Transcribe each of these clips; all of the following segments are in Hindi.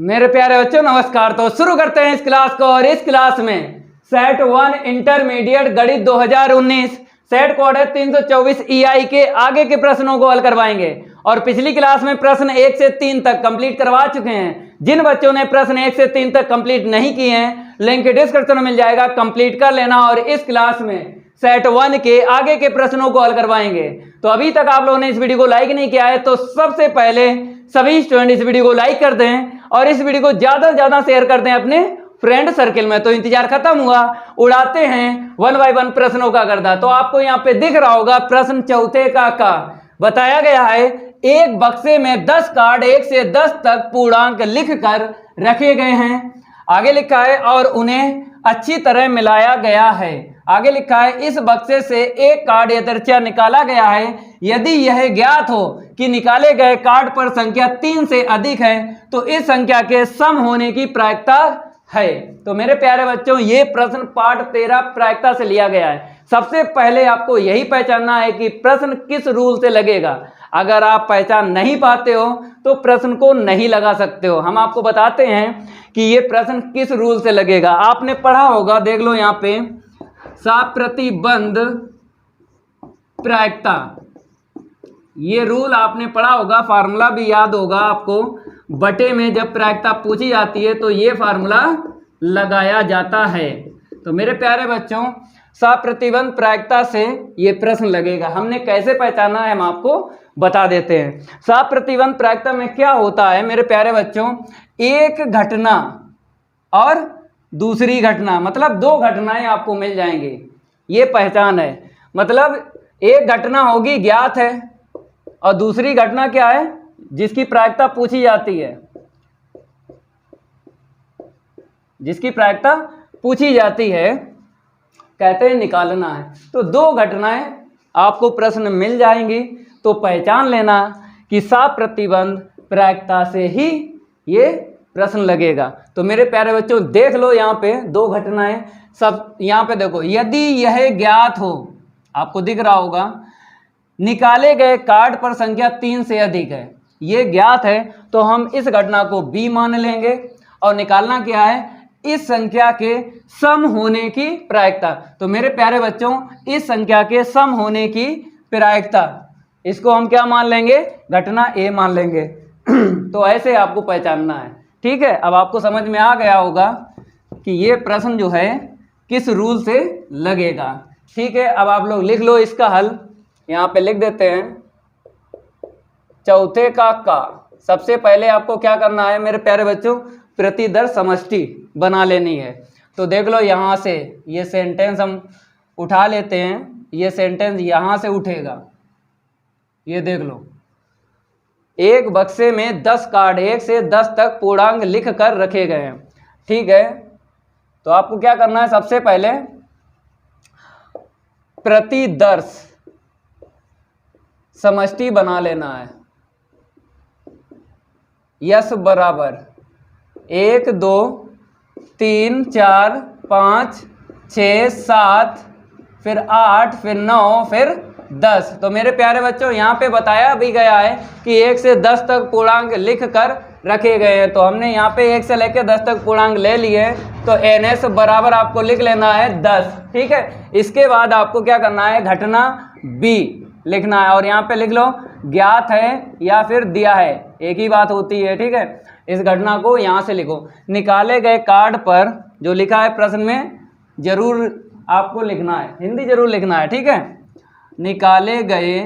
मेरे प्यारे बच्चों नमस्कार। तो शुरू करते हैं इस क्लास को। और इस क्लास में सेट 1 इंटरमीडिएट गणित 2019 सेट कोड है 324 EI के आगे के प्रश्नों को हल करवाएंगे। और पिछली क्लास में प्रश्न 1 से 3 तक कंप्लीट करवा चुके हैं। जिन बच्चों ने प्रश्न 1 से 3 तक कंप्लीट नहीं किए हैं, लिंक डिस्क्रिप्शन में मिल जाएगा, कंप्लीट कर लेना। और इस क्लास में सेट 1 के आगे के प्रश्नों को हल करवाएंगे। तो अभी तक आप लोगों ने इस वीडियो को लाइक नहीं किया है तो सबसे पहले सभी स्टूडेंट इस वीडियो को लाइक कर दें और इस वीडियो को ज्यादा से ज्यादा शेयर कर दें अपने फ्रेंड सर्किल में। तो इंतजार खत्म हुआ, उड़ाते हैं 1 बाय 1 प्रश्नों का गर्दा। तो आपको यहाँ पे दिख रहा होगा प्रश्न चौथे का बताया गया है, एक बक्से में 10 कार्ड 1 से 10 तक पूर्णांक लिख कर रखे गए हैं। आगे लिखा है और उन्हें अच्छी तरह मिलाया गया है। आगे लिखा है इस बक्से से एक कार्ड यदृच्छा निकाला गया है। यदि यह ज्ञात हो कि निकाले गए कार्ड पर संख्या 3 से अधिक है तो इस संख्या के सम होने की प्रायिकता है। तो मेरे प्यारे बच्चों, ये प्रश्न पार्ट 13 प्रायिकता से लिया गया है। सबसे पहले आपको यही पहचानना है कि प्रश्न किस रूल से लगेगा। अगर आप पहचान नहीं पाते हो तो प्रश्न को नहीं लगा सकते हो। हम आपको बताते हैं कि ये प्रश्न किस रूल से लगेगा। आपने पढ़ा होगा, देख लो यहाँ पे, साप्रतिबंध प्रायिकता, ये रूल आपने पढ़ा होगा, फार्मूला भी याद होगा आपको। बटे में जब प्रायिकता पूछी जाती है तो ये फार्मूला लगाया जाता है। तो मेरे प्यारे बच्चों, साप्रतिबंध प्रायिकता से ये प्रश्न लगेगा। हमने कैसे पहचाना है हम आपको बता देते हैं। साप्रतिबंध प्रायिकता में क्या होता है मेरे प्यारे बच्चों, एक घटना और दूसरी घटना, मतलब 2 घटनाएं आपको मिल जाएंगी। ये पहचान है, मतलब एक घटना होगी ज्ञात है और दूसरी घटना क्या है जिसकी प्रायिकता पूछी जाती है, जिसकी प्रायिकता पूछी जाती है, कहते हैं निकालना है। तो 2 घटनाएं आपको प्रश्न मिल जाएंगी। तो पहचान लेना कि साप्रतिबंध प्रायिकता से ही ये प्रश्न लगेगा। तो मेरे प्यारे बच्चों देख लो यहाँ पे 2 घटनाएं, सब यहाँ पे देखो। यदि यह ज्ञात हो, आपको दिख रहा होगा, निकाले गए कार्ड पर संख्या 3 से अधिक है, ये ज्ञात है तो हम इस घटना को B मान लेंगे। और निकालना क्या है, इस संख्या के सम होने की प्रायिकता। तो मेरे प्यारे बच्चों, इस संख्या के सम होने की प्रायिकता, इसको हम क्या मान लेंगे, घटना A मान लेंगे। तो ऐसे आपको पहचानना है, ठीक है। अब आपको समझ में आ गया होगा कि ये प्रश्न जो है किस रूल से लगेगा, ठीक है। अब आप लोग लिख लो इसका हल, यहाँ पे लिख देते हैं। चौथे का सबसे पहले आपको क्या करना है मेरे प्यारे बच्चों, प्रतिदर समष्टि बना लेनी है। तो देख लो यहाँ से ये सेंटेंस हम उठा लेते हैं। ये सेंटेंस यहाँ से उठेगा, ये देख लो, एक बक्से में 10 कार्ड 1 से 10 तक पूर्णांक लिख कर रखे गए हैं, ठीक है। तो आपको क्या करना है, सबसे पहले प्रतिदर्श समष्टि बना लेना है। यस बराबर 1 2 3 4 5 6 7 फिर 8 फिर 9 फिर 10। तो मेरे प्यारे बच्चों यहाँ पे बताया भी गया है कि 1 से 10 तक पूर्णांक लिख कर रखे गए हैं। तो हमने यहाँ पे 1 से लेकर 10 तक पूर्णांक ले लिए। तो NS बराबर आपको लिख लेना है 10, ठीक है। इसके बाद आपको क्या करना है, घटना B लिखना है। और यहाँ पे लिख लो ज्ञात है या फिर दिया है, एक ही बात होती है, ठीक है। इस घटना को यहाँ से लिखो। निकाले गए कार्ड पर जो लिखा है प्रश्न में जरूर आपको लिखना है, हिंदी जरूर लिखना है, ठीक है। निकाले गए,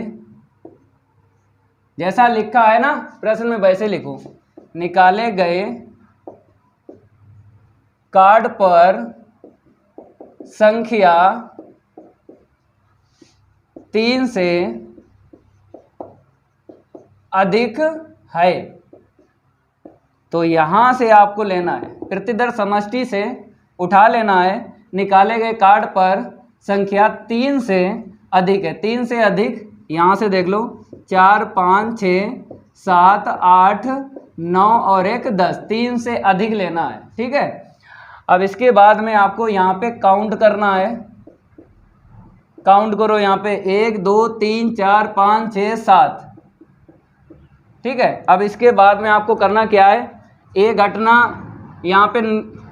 जैसा लिखा है ना प्रश्न में वैसे लिखो। निकाले गए कार्ड पर संख्या 3 से अधिक है। तो यहां से आपको लेना है, प्रतिदर समष्टि से उठा लेना है। निकाले गए कार्ड पर संख्या 3 से अधिक है। 3 से अधिक यहाँ से देख लो, 4 5 6 7 8 9 और 1 10, 3 से अधिक लेना है, ठीक है। अब इसके बाद में आपको यहाँ पे काउंट करना है। काउंट करो यहाँ पे 1 2 3 4 5 6 7, ठीक है। अब इसके बाद में आपको करना क्या है, ए घटना यहाँ पे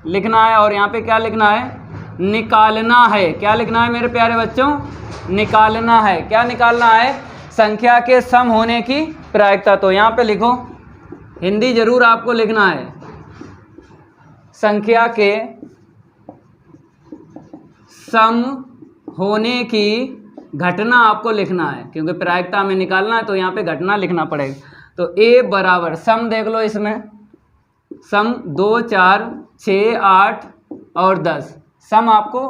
लिखना है और यहाँ पे क्या लिखना है, निकालना है। क्या लिखना है मेरे प्यारे बच्चों, निकालना है। क्या निकालना है, संख्या के सम होने की प्रायिकता। तो यहाँ पे लिखो, हिंदी जरूर आपको लिखना है, संख्या के सम होने की घटना आपको लिखना है, क्योंकि प्रायिकता में निकालना है तो यहाँ पे घटना लिखना पड़ेगा। तो ए बराबर सम देख लो, इसमें सम 2 4 6 8 और 10, सम आपको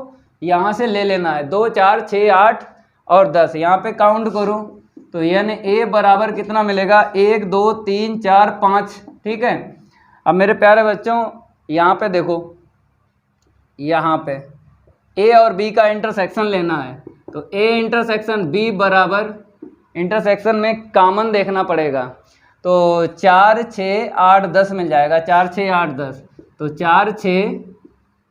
यहाँ से ले लेना है, 2 4 6 8 और 10। यहाँ पे काउंट करो तो यानी ए बराबर कितना मिलेगा, 1 2 3 4 5। ठीक है, अब मेरे प्यारे बच्चों यहाँ पे देखो, यहाँ पे ए और बी का इंटरसेक्शन लेना है। तो ए इंटरसेक्शन बी बराबर, इंटरसेक्शन में कॉमन देखना पड़ेगा, तो 4 6 8 10 मिल जाएगा, 4 6 8 10। तो 4 6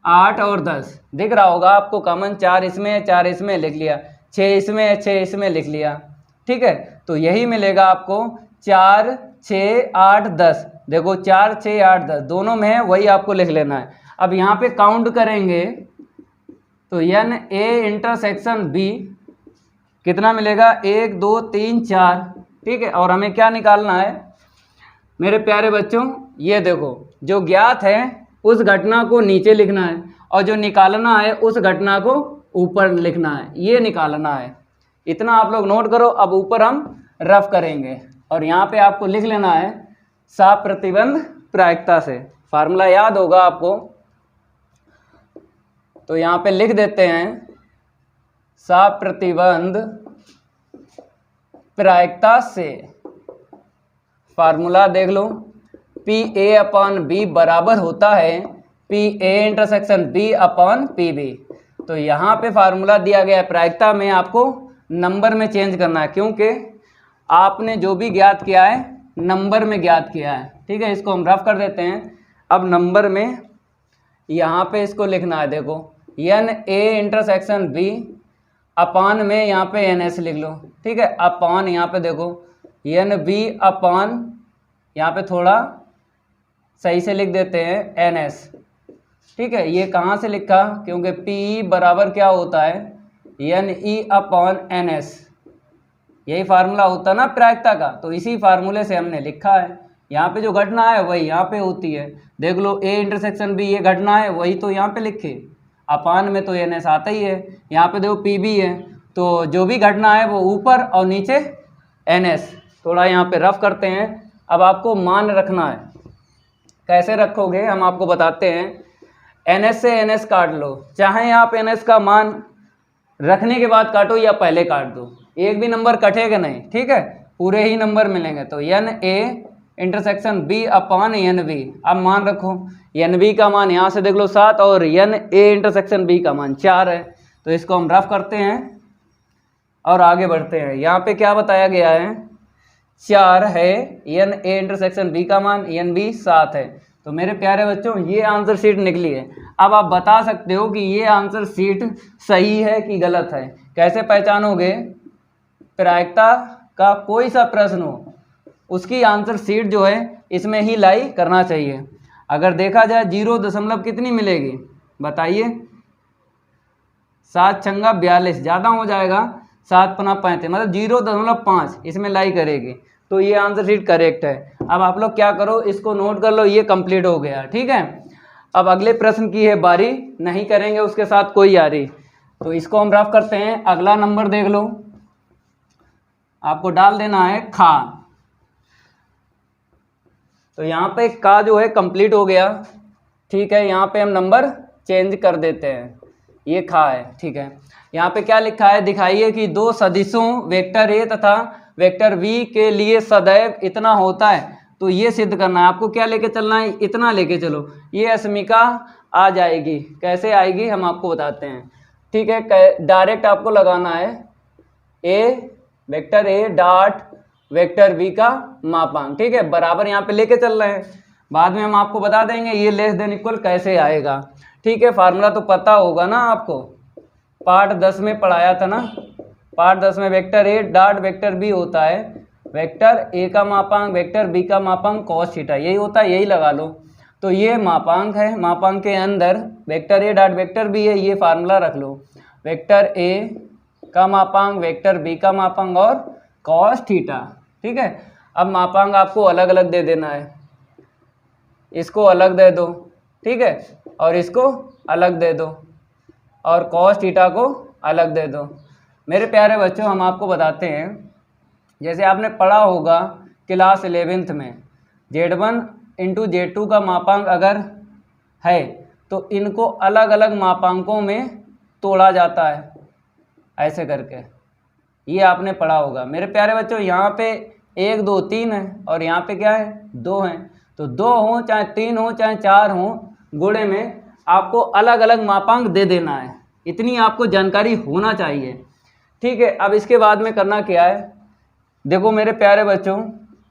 8 और 10 दिख रहा होगा आपको कॉमन, 4 इसमें है 4 इसमें लिख लिया, 6 इसमें है 6 इसमें लिख लिया। ठीक है, तो यही मिलेगा आपको 4 6 8 10। देखो 4 6 8 10 दोनों में है, वही आपको लिख लेना है। अब यहाँ पे काउंट करेंगे तो एन ए इंटरसेक्शन बी कितना मिलेगा, 1 2 3 4। ठीक है, और हमें क्या निकालना है मेरे प्यारे बच्चों, ये देखो जो ज्ञात है उस घटना को नीचे लिखना है और जो निकालना है उस घटना को ऊपर लिखना है, ये निकालना है। इतना आप लोग नोट करो। अब ऊपर हम रफ करेंगे और यहाँ पे आपको लिख लेना है साप प्रतिबंध प्रायिकता से, फार्मूला याद होगा आपको। तो यहाँ पे लिख देते हैं साप प्रतिबंध प्रायिकता से, फार्मूला देख लो, पी ए अपॉन बी बराबर होता है P A intersection B upon P B. तो यहाँ पे फार्मूला दिया गया है, प्रायिकता में आपको नंबर में चेंज करना है, क्योंकि आपने जो भी ज्ञात किया है नंबर में ज्ञात किया है। ठीक है, इसको हम रफ कर देते हैं। अब नंबर में यहाँ पे इसको लिखना है, देखो एन ए इंटरसेक्शन बी अपान में यहाँ पे एन एस लिख लो। ठीक है, अपान यहाँ पे देखो एन बी अपान, यहाँ पे थोड़ा सही से लिख देते हैं एन एस। ठीक है, ये कहाँ से लिखा, क्योंकि पी बराबर क्या होता है, N E upon N S, यही फार्मूला होता है ना प्रायिकता का, तो इसी फार्मूले से हमने लिखा है। यहाँ पे जो घटना है वही यहाँ पे होती है, देख लो ए इंटरसेक्शन बी ये घटना है, वही तो यहाँ पे लिखे, अपान में तो एन एस आता ही है। यहाँ पे देखो पी बी है, तो जो भी घटना है वो ऊपर और नीचे एन एस। थोड़ा यहाँ पे रफ करते हैं। अब आपको मान रखना है, कैसे रखोगे हम आपको बताते हैं। एन एस से एन एस काट लो, चाहे आप एन एस का मान रखने के बाद काटो या पहले काट दो, एक भी नंबर कटेगा नहीं। ठीक है, पूरे ही नंबर मिलेंगे। तो N A intersection B upon N B, अब मान रखो एन बी का मान यहाँ से देख लो 7 और एन ए इंटरसेक्शन बी का मान 4 है। तो इसको हम रफ करते हैं और आगे बढ़ते हैं। यहाँ पे क्या बताया गया है, 4 है एन ए इंटरसेक्शन बी का मान, एन बी 7 है। तो मेरे प्यारे बच्चों ये आंसर शीट निकली है। अब आप बता सकते हो कि ये आंसर शीट सही है कि गलत है। कैसे पहचानोगे, प्रायिकता का कोई सा प्रश्न हो उसकी आंसर शीट जो है इसमें ही लाई करना चाहिए। अगर देखा जाए 0 कितनी मिलेगी बताइए, 7 छंगा 42, ज़्यादा हो जाएगा, 7 पना 35, मतलब 0.5 इसमें लाई करेगी। तो ये आंसर शीट करेक्ट है। अब आप लोग क्या करो, इसको नोट कर लो, ये कंप्लीट हो गया। ठीक है, अब अगले प्रश्न की है बारी, नहीं करेंगे उसके साथ कोई यारी। तो इसको हम रफ करते हैं। अगला नंबर देख लो, आपको डाल देना है खा। तो यहाँ पे का जो है कंप्लीट हो गया। ठीक है, यहाँ पे हम नंबर चेंज कर देते हैं, ये खा है। ठीक है, यहाँ पे क्या लिखा है, दिखाइए कि दो सदिशों वेक्टर ए तथा वेक्टर वी के लिए सदैव इतना होता है। तो ये सिद्ध करना है आपको, क्या लेके चलना है, इतना लेके चलो, ये अस्मिका आ जाएगी। कैसे आएगी हम आपको बताते हैं। ठीक है, डायरेक्ट आपको लगाना है a vector A dot vector v का मापांक। ठीक है, बराबर यहाँ पे लेके चल रहे हैं, बाद में हम आपको बता देंगे ये लेस देन इक्वल कैसे आएगा। ठीक है, फार्मूला तो पता होगा ना आपको, पार्ट 10 में पढ़ाया था ना। पार्ट 10 में वेक्टर ए डॉट वेक्टर बी होता है वेक्टर ए का मापांक वेक्टर बी का मापांक कॉस थीटा, यही होता है, यही लगा लो। तो ये मापांक है, मापांक के अंदर वेक्टर ए डॉट वेक्टर बी है, ये फार्मूला रख लो, वेक्टर ए का मापांक, वेक्टर बी का मापांक और कॉस थीटा। ठीक है, अब मापांक आपको अलग अलग दे देना है, इसको अलग दे दो, ठीक है, और इसको अलग दे दो, और कॉस थीटा को अलग दे दो। मेरे प्यारे बच्चों, हम आपको बताते हैं, जैसे आपने पढ़ा होगा क्लास 11th में, Z1 इंटू Z2 का मापांक अगर है तो इनको अलग अलग मापांकों में तोड़ा जाता है, ऐसे करके, ये आपने पढ़ा होगा। मेरे प्यारे बच्चों, यहाँ पे 1 2 3 है और यहाँ पे क्या है, 2 है। तो 2 हो चाहे 3 हो चाहे 4 हो, गुणे में आपको अलग अलग मापांक दे देना है, इतनी आपको जानकारी होना चाहिए। ठीक है, अब इसके बाद में करना क्या है, देखो मेरे प्यारे बच्चों,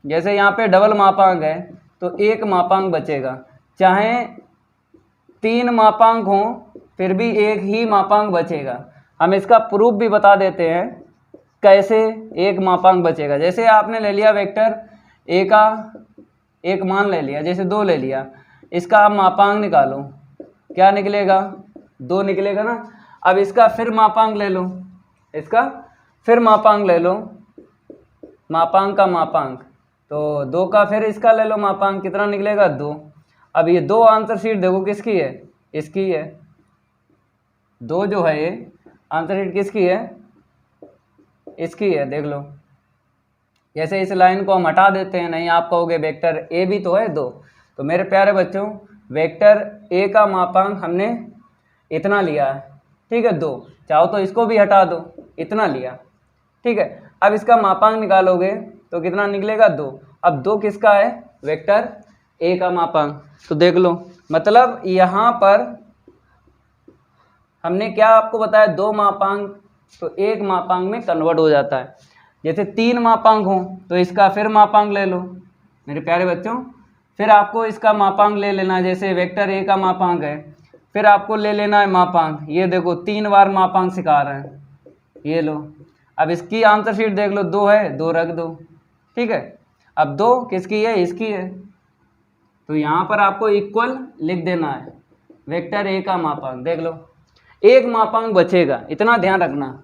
जैसे यहाँ पे डबल मापांक है तो एक मापांक बचेगा, चाहे 3 मापांक हो फिर भी एक ही मापांक बचेगा। हम इसका प्रूफ भी बता देते हैं कैसे एक मापांक बचेगा। जैसे आपने ले लिया वेक्टर ए का एक मान ले लिया, जैसे 2 ले लिया, इसका आप मापांक निकालो, क्या निकलेगा, 2 निकलेगा ना। अब इसका फिर मापांक ले लो, इसका फिर मापांक ले लो, मापांक का मापांक, तो 2 का फिर इसका ले लो मापांक, कितना निकलेगा, 2। अब ये 2 आंसर शीट देखो किसकी है, इसकी है। 2 जो है ये आंसर शीट किसकी है, इसकी है, देख लो। जैसे इस लाइन को हम हटा देते हैं, नहीं आप कहोगे वेक्टर ए भी तो है 2, तो मेरे प्यारे बच्चों वेक्टर ए का मापांक हमने इतना लिया है, ठीक है, 2। चाहो तो इसको भी हटा दो, इतना लिया, ठीक है। अब इसका मापांक निकालोगे तो कितना निकलेगा, 2। अब 2 किसका है, वेक्टर ए का मापांक। तो देख लो, मतलब यहाँ पर हमने क्या आपको बताया, 2 मापांक तो एक मापांक में कन्वर्ट हो जाता है। जैसे 3 मापांक हो तो इसका फिर मापांक ले लो मेरे प्यारे बच्चों, फिर आपको इसका मापांक ले लेना है। जैसे वेक्टर ए का मापांक है, फिर आपको ले लेना है मापांक, ये देखो 3 बार मापांक सिखा रहे हैं, ये लो। अब इसकी आंसर शीट देख लो, 2 है, 2 रख दो, ठीक है। अब 2 किसकी है, इसकी है, तो यहाँ पर आपको इक्वल लिख देना है वेक्टर ए का मापांक। देख लो, एक मापांक बचेगा, इतना ध्यान रखना,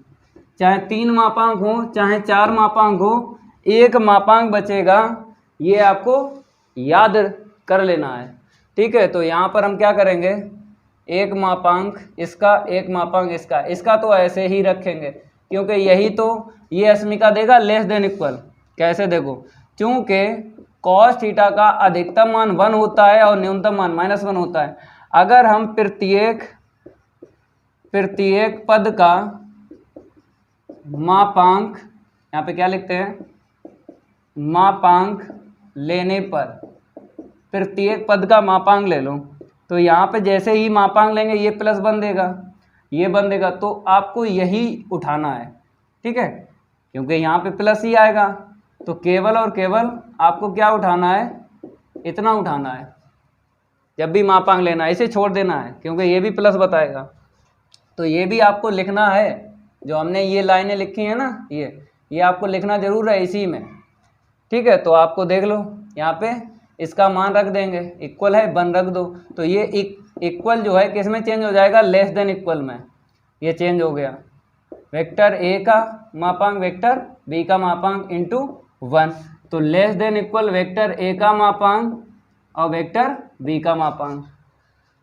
चाहे 3 मापांक हो चाहे 4 मापांक हो, एक मापांक बचेगा, ये आपको याद कर लेना है, ठीक है। तो यहाँ पर हम क्या करेंगे, एक मापांक इसका, एक मापांक इसका, इसका तो ऐसे ही रखेंगे क्योंकि यही तो ये अस्मिका देगा लेस देन इक्वल। कैसे देखो, चूँकि कॉस थीटा का अधिकतम मान 1 होता है और न्यूनतम मान -1 होता है। अगर हम प्रत्येक पद का मापांक, यहाँ पे क्या लिखते हैं, मापांक लेने पर, प्रत्येक पद का मापांक ले लो, तो यहाँ पे जैसे ही मापांक लेंगे ये प्लस बन देगा, ये बन देगा, तो आपको यही उठाना है, ठीक है, क्योंकि यहाँ पे प्लस ही आएगा। तो केवल और केवल आपको क्या उठाना है, इतना उठाना है जब भी मापांक लेना है, इसे छोड़ देना है क्योंकि ये भी प्लस बताएगा। तो ये भी आपको लिखना है, जो हमने ये लाइनें लिखी हैं ना, ये आपको लिखना जरूर है इसी में, ठीक है। तो आपको देख लो, यहाँ पे इसका मान रख देंगे, इक्वल है 1 रख दो, तो ये इक्वल जो है किस में चेंज हो जाएगा, लेस देन इक्वल में, ये चेंज हो गया। वेक्टर ए का मापांक वेक्टर बी का मापांक इंटू 1, तो less than equal vector A का मापांक और वेक्टर बी का मापांक।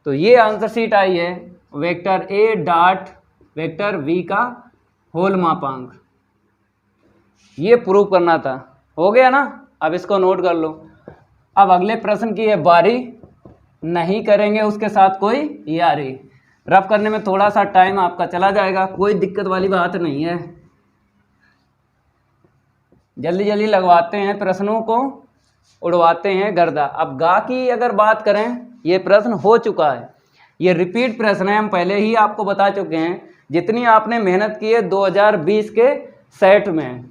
तो ये आंसर शीट आई है वेक्टर ए डॉट वेक्टर बी का होल मापांक, ये प्रूव करना था। हो गया ना, अब इसको नोट कर लो। अब अगले प्रश्न की है बारी, नहीं करेंगे उसके साथ कोई यारी। रफ करने में थोड़ा सा टाइम आपका चला जाएगा, कोई दिक्कत वाली बात नहीं है, जल्दी जल्दी लगवाते हैं प्रश्नों को, उड़वाते हैं गर्दा। अब गा की अगर बात करें, ये प्रश्न हो चुका है, ये रिपीट प्रश्न है, हम पहले ही आपको बता चुके हैं। जितनी आपने मेहनत की है 2020 के सेट में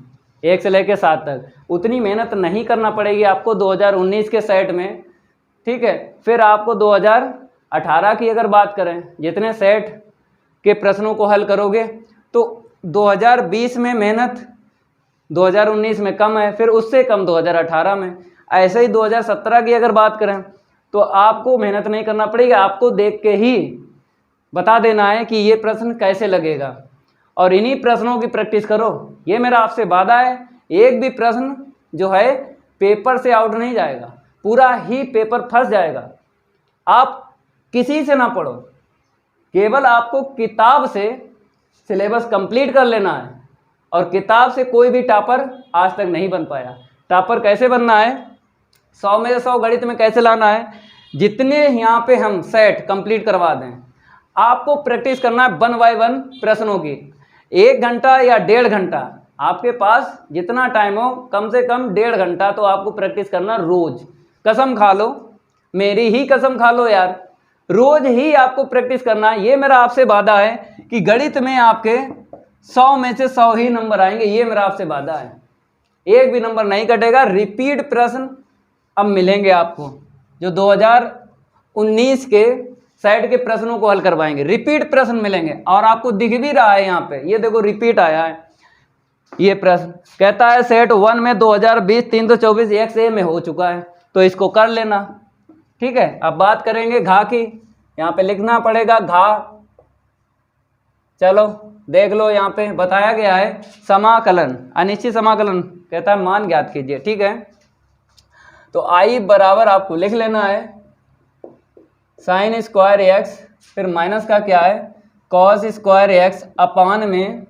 1 से लेकर 7 तक, उतनी मेहनत नहीं करना पड़ेगी आपको 2019 के सेट में, ठीक है। फिर आपको 2018 की अगर बात करें, जितने सेट के प्रश्नों को हल करोगे, तो 2020 में मेहनत 2019 में कम है, फिर उससे कम 2018 में। ऐसे ही 2017 की अगर बात करें तो आपको मेहनत नहीं करना पड़ेगा, आपको देख के ही बता देना है कि ये प्रश्न कैसे लगेगा और इन्हीं प्रश्नों की प्रैक्टिस करो। ये मेरा आपसे वादा है, एक भी प्रश्न जो है पेपर से आउट नहीं जाएगा, पूरा ही पेपर फंस जाएगा। आप किसी से ना पढ़ो, केवल आपको किताब से सिलेबस कंप्लीट कर लेना है। और किताब से कोई भी टॉपर आज तक नहीं बन पाया। टॉपर कैसे बनना है, 100 में से 100 गणित में कैसे लाना है, जितने यहाँ पे हम सेट कंप्लीट करवा दें, आपको प्रैक्टिस करना है 1 बाय 1 प्रश्नों की। 1 घंटा या 1.5 घंटा, आपके पास जितना टाइम हो, कम से कम 1.5 घंटा तो आपको प्रैक्टिस करना रोज। कसम खा लो, मेरी ही कसम खा लो यार, रोज ही आपको प्रैक्टिस करना है। ये मेरा आपसे वादा है कि गणित में आपके 100 में से 100 ही नंबर आएंगे। ये मेरा आपसे वादा है, एक भी नंबर नहीं कटेगा। रिपीट प्रश्न अब मिलेंगे आपको, जो 2019 के सेट के प्रश्नों को हल करवाएंगे। रिपीट प्रश्न मिलेंगे और आपको दिख भी रहा है यहाँ पे, ये देखो रिपीट आया है। ये प्रश्न कहता है सेट 1 में 2020 324 XA में हो चुका है, तो इसको कर लेना। ठीक है, अब बात करेंगे घा की। यहाँ पे लिखना पड़ेगा घा। चलो देख लो, यहाँ पे बताया गया है समाकलन, अनिश्चित समाकलन कहता है मान ज्ञात कीजिए। ठीक है, तो आई बराबर आपको लिख लेना है साइन स्क्वायर एक्स, फिर माइनस का क्या है कॉस स्क्वायर एक्स अपान में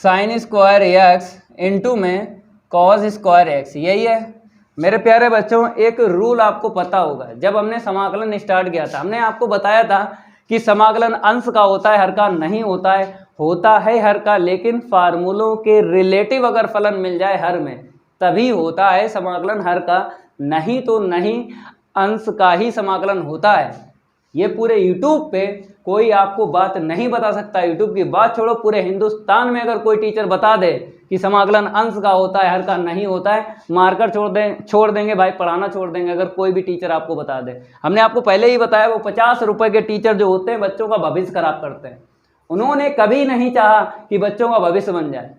साइन स्क्वायर एक्स इंटू में कॉस स्क्वायर एक्स। यही है मेरे प्यारे बच्चों। एक रूल आपको पता होगा, जब हमने समाकलन स्टार्ट किया था, हमने आपको बताया था कि समाकलन अंश का होता है, हर का नहीं होता है। होता है हर का, लेकिन फार्मूलों के रिलेटिव अगर फलन मिल जाए हर में, तभी होता है समाकलन हर का, नहीं तो नहीं, अंश का ही समाकलन होता है। ये पूरे यूट्यूब पे कोई आपको बात नहीं बता सकता। यूट्यूब की बात छोड़ो, पूरे हिंदुस्तान में अगर कोई टीचर बता दे कि समाकलन अंश का होता है, हर का नहीं होता है, मारकर छोड़ देंगे भाई, पढ़ाना छोड़ देंगे अगर कोई भी टीचर आपको बता दे। हमने आपको पहले ही बताया, वो 50 रुपए के टीचर जो होते हैं बच्चों का भविष्य खराब करते हैं। उन्होंने कभी नहीं चाहा कि बच्चों का भविष्य बन जाए,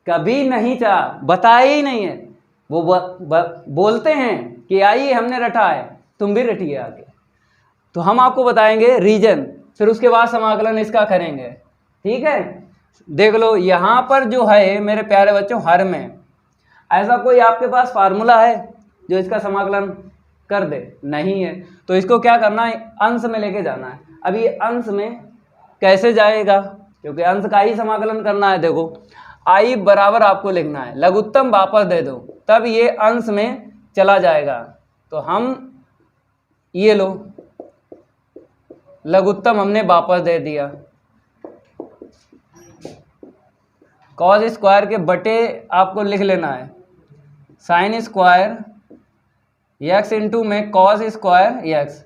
कभी नहीं चाहा, बताया ही नहीं है। वो बोलते हैं कि आइए हमने रटा है, तुम भी रटिए आगे। तो हम आपको बताएंगे रीजन, फिर उसके बाद समाकलन इसका करेंगे। ठीक है, देख लो यहाँ पर जो है मेरे प्यारे बच्चों, हर में ऐसा कोई आपके पास फार्मूला है जो इसका समाकलन कर दे? नहीं है। तो इसको क्या करना है, अंश में लेके जाना है। अब ये अंश में कैसे जाएगा, क्योंकि अंश का ही समाकलन करना है। देखो आई बराबर आपको लिखना है, लघुत्तम वापस दे दो, तब ये अंश में चला जाएगा। तो हम ये लो लघुत्तम हमने वापस दे दिया, कॉस स्क्वायर के बटे आपको लिख लेना है साइन स्क्वायर एक्स इंटू में कॉस स्क्वायर एक्स।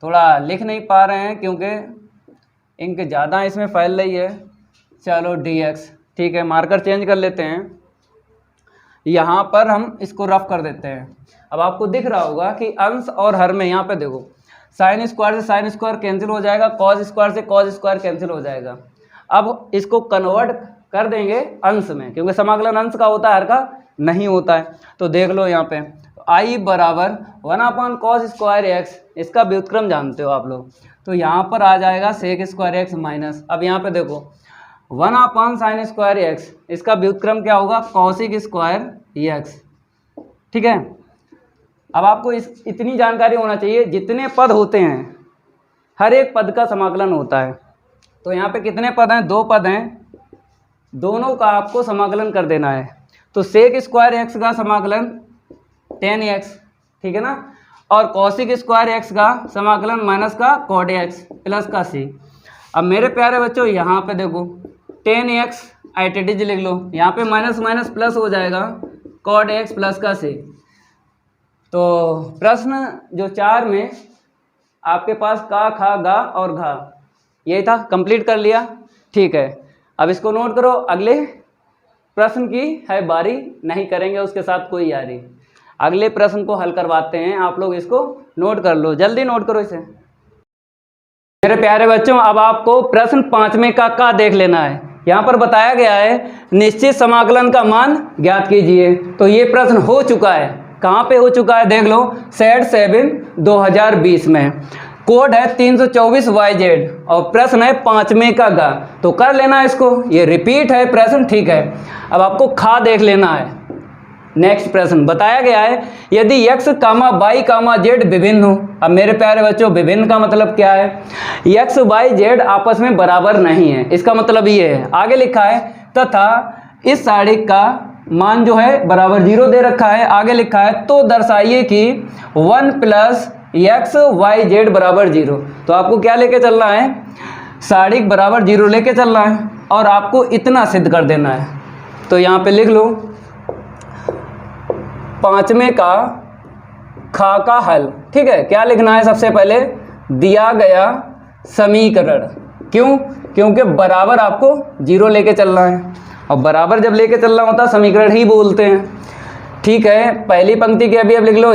थोड़ा लिख नहीं पा रहे हैं क्योंकि इंक ज़्यादा इसमें फैल रही है। चलो dx, ठीक है, मार्कर चेंज कर लेते हैं। यहाँ पर हम इसको रफ कर देते हैं। अब आपको दिख रहा होगा कि अंश और हर में, यहाँ पे देखो साइन स्क्वायर से साइन स्क्वायर कैंसिल हो जाएगा, कॉस स्क्वायर से कॉस स्क्वायर कैंसिल हो जाएगा। अब इसको कन्वर्ट कर देंगे अंश में, क्योंकि समाकलन अंश का होता है, हर का नहीं होता है। तो देख लो यहाँ पे आई बराबर 1/cos स्क्वायर एक्स, इसका व्युत्क्रम जानते हो आप लोग, तो यहाँ पर आ जाएगा सेक स्क्वायर एक्स माइनस, अब यहाँ पे देखो 1/sin स्क्वायर एक्स, इसका व्युत्क्रम क्या होगा कॉसिक स्क्वायर एक्स। ठीक है, अब आपको इतनी जानकारी होना चाहिए, जितने पद होते हैं हर एक पद का समाकलन होता है। तो यहाँ पे कितने पद हैं, 2 पद हैं, दोनों का आपको समाकलन कर देना है। तो सेक स्क्वायर एक्स का समाकलन tan x, ठीक है ना, और कॉसिक स्क्वायर एक्स का समाकलन माइनस का कॉड एक्स प्लस का c। अब मेरे प्यारे बच्चों यहाँ पे देखो tan x आइटेटिज लिख लो, यहाँ पे माइनस माइनस प्लस हो जाएगा कॉड एक्स प्लस का c। तो प्रश्न जो 4 में आपके पास का, खा, गा और घा, यही था, कंप्लीट कर लिया। ठीक है, अब इसको नोट करो, अगले प्रश्न की है बारी, नहीं करेंगे उसके साथ कोई यारी। अगले प्रश्न को हल करवाते हैं, आप लोग इसको नोट कर लो, जल्दी नोट करो इसे। मेरे प्यारे बच्चों, अब आपको प्रश्न 5वें का देख लेना है। यहाँ पर बताया गया है निश्चित समाकलन का मान ज्ञात कीजिए। तो ये प्रश्न हो चुका है, कहाँ पे हो चुका है देख लो, सेट 7 2020 में। कोड है 324YZ और प्रश्न है 5वें का गा, तो कर लेना इसको, ये रिपीट है प्रश्न, ठीक है। अब आपको खा देख लेना है। नेक्स्ट प्रश्न बताया गया है, यदि x, y, z विभिन्न हो। अब मेरे प्यारे बच्चों, विभिन्न का मतलब क्या है, x, y, z आपस में बराबर नहीं है, इसका मतलब ये है। आगे लिखा है तथा इस साड़ी का मान जो है बराबर 0 दे रखा है। आगे लिखा है तो दर्शाइए कि 1 + x, y, z बराबर 0। तो आपको क्या लेके चलना है, साड़ी बराबर 0 लेके चलना है और आपको इतना सिद्ध कर देना है। तो यहाँ पे लिख लो 5वें का खा का हल, ठीक है। क्या लिखना है, सबसे पहले दिया गया समीकरण, क्यों, क्योंकि बराबर आपको 0 लेके चलना है और बराबर जब लेके चलना होता है समीकरण ही बोलते हैं, ठीक है। पहली पंक्ति के अभी अब लिख लो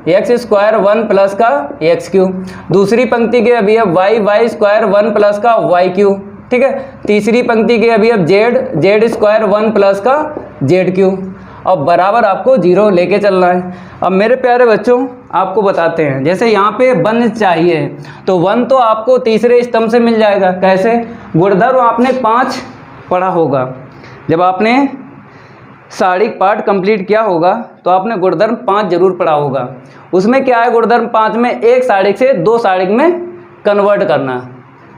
x स्क्वायर 1 + का x3, दूसरी पंक्ति के अभी अब y स्क्वायर 1 + का y3, ठीक है। तीसरी पंक्ति के अभी अब z स्क्वायर 1 + का z3 और बराबर आपको 0 लेके चलना है। अब मेरे प्यारे बच्चों आपको बताते हैं, जैसे यहाँ पे 1 चाहिए तो 1 तो आपको तीसरे स्तंभ से मिल जाएगा। कैसे, गुणधर्म आपने 5 पढ़ा होगा, जब आपने सारिक पार्ट कंप्लीट किया होगा तो आपने गुणधर्म 5 जरूर पढ़ा होगा। उसमें क्या है, गुणधर्म 5 में एक सारिक से 2 सारिक में कन्वर्ट करना।